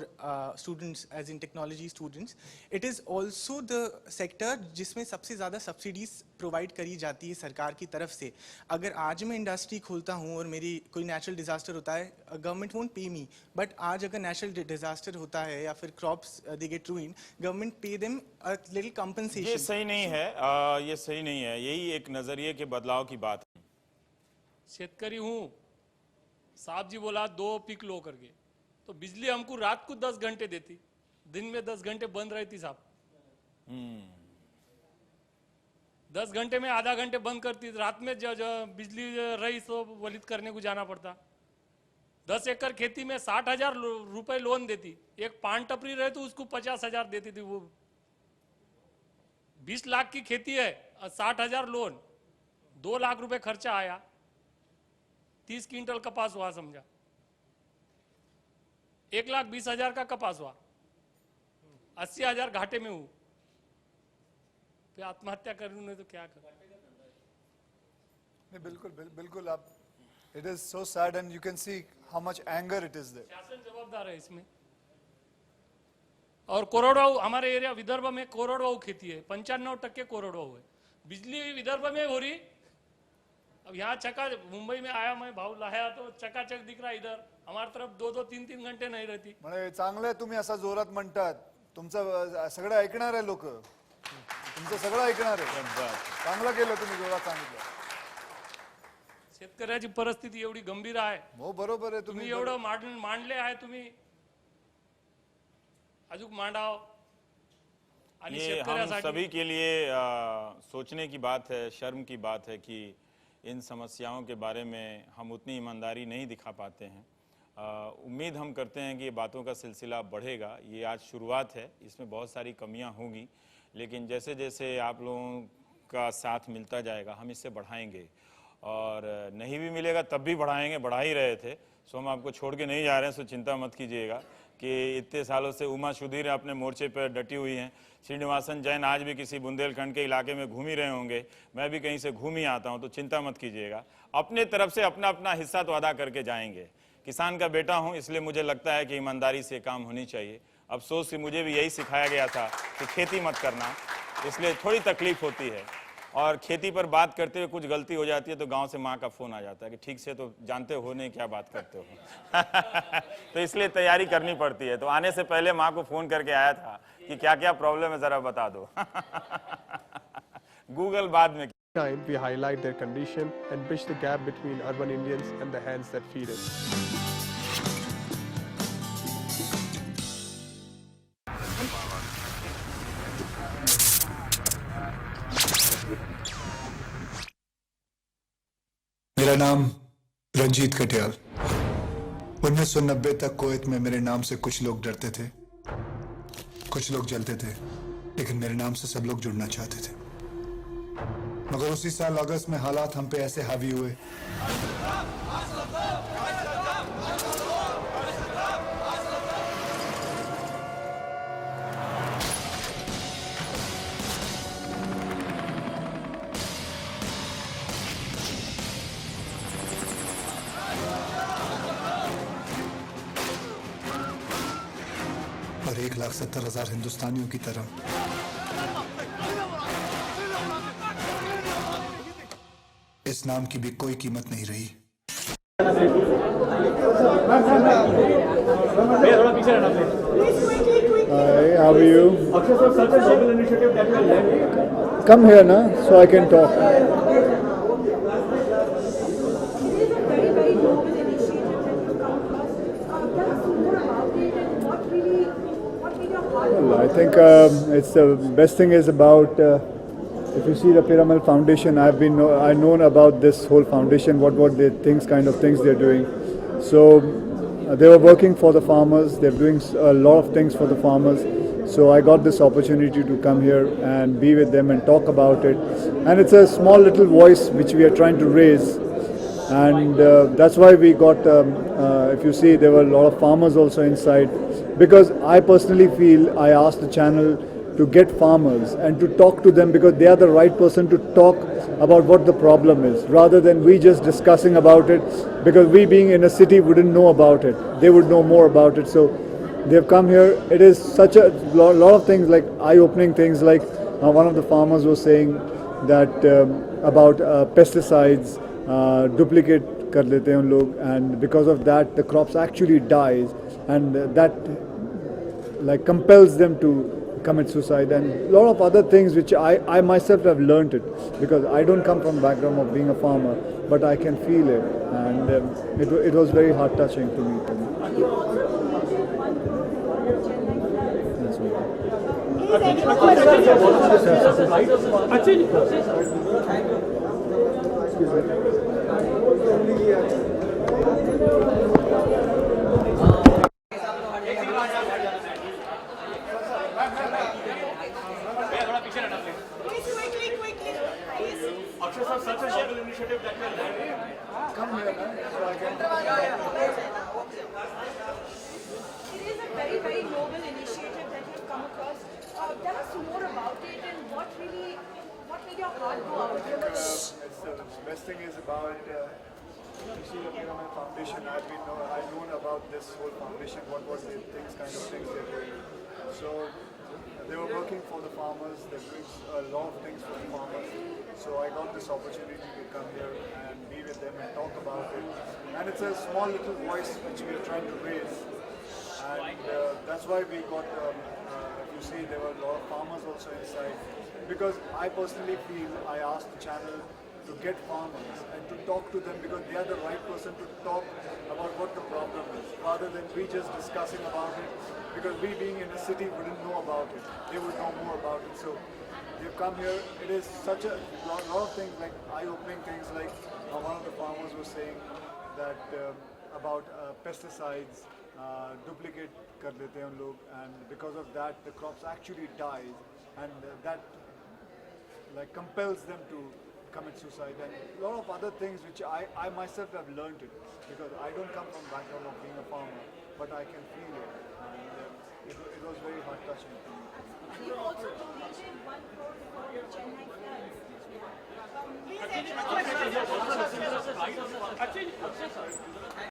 [SPEAKER 17] students as in technology students, it is also the sector जिसमें सबसे ज़्यादा subsidies provide करी जाती है सरकार की तरफ से. अगर आज मैं इंडस्ट्री खोलता हूँ और मेरी कोई नेचुरल डिजास्टर होता है, गवर्नमेंट वोंट पे मी, बट आज अगर नेचुरल डिजास्टर होता है या फिर crops they get ruined, government pay them a little compensation.
[SPEAKER 1] ये सही नहीं है, ये सही नहीं है. यही एक नजरिए के बदलाव की बात है.
[SPEAKER 18] शेतकरी हूँ, साहब जी बोला 2 पिक लो करके, तो बिजली हमको रात को 10 घंटे देती, दिन में 10 घंटे बंद रहती साहब. 10 घंटे में आधा घंटे बंद करती, रात में बिजली रही तो वलिद करने को जाना पड़ता. 10 एकड़ खेती में 60,000 रुपए लोन देती, एक पान टपरी रहे तो उसको 50,000 देती थी. वो 20 लाख की खेती है, 60,000 लोन, 2 लाख रुपए खर्चा आया, 30 क्विंटल कपास हुआ समझा, 1,20,000 का कपास हुआ, 80,000 घाटे में हूं, फिर आत्महत्या करूं नहीं तो क्या करूं.
[SPEAKER 3] नहीं, बिल्कुल आप, it is so sad and you can see how much anger it is there.
[SPEAKER 18] शासन जवाबदार है इसमें. और कोरडवाहू हमारे एरिया विदर्भ में कोरडवाहू खेती है, 95% कोरडवाहू है. बिजली विदर्भ में हो रही, अब यहाँ मुंबई में आया मैं, भाव लाया तो चकाचक दिख रहा. इधर हमारी तरफ 2-2, 3-3 घंटे नाही रहती.
[SPEAKER 3] म्हणजे चांगलं तुम्ही असा जोरात म्हणतात, तुमचं सगळं ऐकणार आहे लोक, तुमचं सगळं ऐकणार आहे. चांगलं केलं तुम्ही, जोरात सांगितलं.
[SPEAKER 18] शेतकऱ्याची परिस्थिती एवढी गंभीर आहे.
[SPEAKER 3] हो बरोबर आहे.
[SPEAKER 18] तुम्ही एवढं मांडले आहे, तुम्ही अजून मांडाव.
[SPEAKER 1] ये हम सभी के लिए सोचने की बात है, शर्म की बात है कि इन समस्याओं के बारे में हम उतनी ईमानदारी नहीं दिखा पाते हैं. उम्मीद हम करते हैं कि ये बातों का सिलसिला बढ़ेगा. ये आज शुरुआत है, इसमें बहुत सारी कमियां होंगी, लेकिन जैसे जैसे आप लोगों का साथ मिलता जाएगा हम इससे बढ़ाएंगे, और नहीं भी मिलेगा तब भी बढ़ाएंगे, बढ़ा ही रहे थे. सो हम आपको छोड़ के नहीं जा रहे हैं, सो चिंता मत कीजिएगा कि इतने सालों से उमा सुधीर अपने मोर्चे पर डटी हुई हैं. श्रीनिवासन जैन आज भी किसी बुंदेलखंड के इलाके में घूम ही रहे होंगे, मैं भी कहीं से घूम ही आता हूं, तो चिंता मत कीजिएगा. अपने तरफ से अपना अपना हिस्सा तो अदा करके जाएंगे. किसान का बेटा हूं, इसलिए मुझे लगता है कि ईमानदारी से काम होनी चाहिए. अफसोस कि मुझे भी यही सिखाया गया था कि खेती मत करना, इसलिए थोड़ी तकलीफ होती है. और खेती पर बात करते हुए कुछ गलती हो जाती है तो गांव से माँ का फोन आ जाता है कि ठीक से तो जानते हो नहीं क्या बात करते हो. तो इसलिए तैयारी करनी पड़ती है. तो आने से पहले माँ को फोन करके आया था कि क्या क्या प्रॉब्लम है जरा बता दो. गूगल बाद में.
[SPEAKER 19] Time we highlight their condition and bridge the gap between urban Indians and the hands that feed us.
[SPEAKER 3] मेरा नाम रंजीत कटियाल. 1990 तक कुवैत में मेरे नाम से कुछ लोग डरते थे, कुछ लोग जलते थे, लेकिन मेरे नाम से सब लोग जुड़ना चाहते थे. मगर उसी साल अगस्त में हालात हम पे ऐसे हावी हुए और 1,70,000 हिंदुस्तानियों की तरह इस नाम की भी कोई कीमत नहीं रही.
[SPEAKER 2] Hi, how are you? Come here now, so I can talk. Well, I think it's the best thing is about
[SPEAKER 3] if you see the Piramal Foundation, I've known about this whole foundation, what they kind of things they're doing. So they were working for the farmers. They're doing a lot of things for the farmers. So I got this opportunity to come here and be with them and talk about it. And it's a small little voice which we are trying to raise. And that's why we got, if you see, there were a lot of farmers also inside. Because I personally feel I asked the channel to get farmers and to talk to them because they are the right person to talk about what the problem is, rather than we just discussing about it, because we being in a city wouldn't know about it. They would know more about it. So they've come here. It is such a lot of things, like eye-opening things, like one of the farmers was saying that about pesticides, duplicate kar lete hain un log, and because of that the crops actually dies, and that like compels them to commit suicide, and a lot of other things which I myself have learnt it, because I don't come from a background of being a farmer, but I can feel it, and it was very heart touching to me.
[SPEAKER 4] It is a very, very noble initiative that you've come across. Tell us more about it and what made your heart go out to this?
[SPEAKER 3] The best thing is about you see the Piramal Foundation. I've known about this whole foundation, what the kind of things they're doing. So they were working for the farmers. They're doing a lot of things for the farmers. So I got this opportunity to come here and be with them and talk about it. And it's a small little voice which we are trying to raise. And that's why we got, if you see, there were a lot of farmers also inside. Because I personally feel I asked the channel to get farmers and to talk to them, because they are the right person to talk about what the problem is, rather than we just discussing about it, because we being in a city wouldn't know about it. They would know more about it. So they've come here. It is such a lot of things, like eye-opening things, like one of the farmers was saying that about pesticides, duplicate kar lete hain un log, and because of that the crops actually dies, and that like compels them to commit suicide, and a lot of other things which I myself have learned it, because I don't come from background of being a farmer, but I can feel it, and it was very heart touching to me.
[SPEAKER 4] You also donated 1 crore for Chennai floods. Please,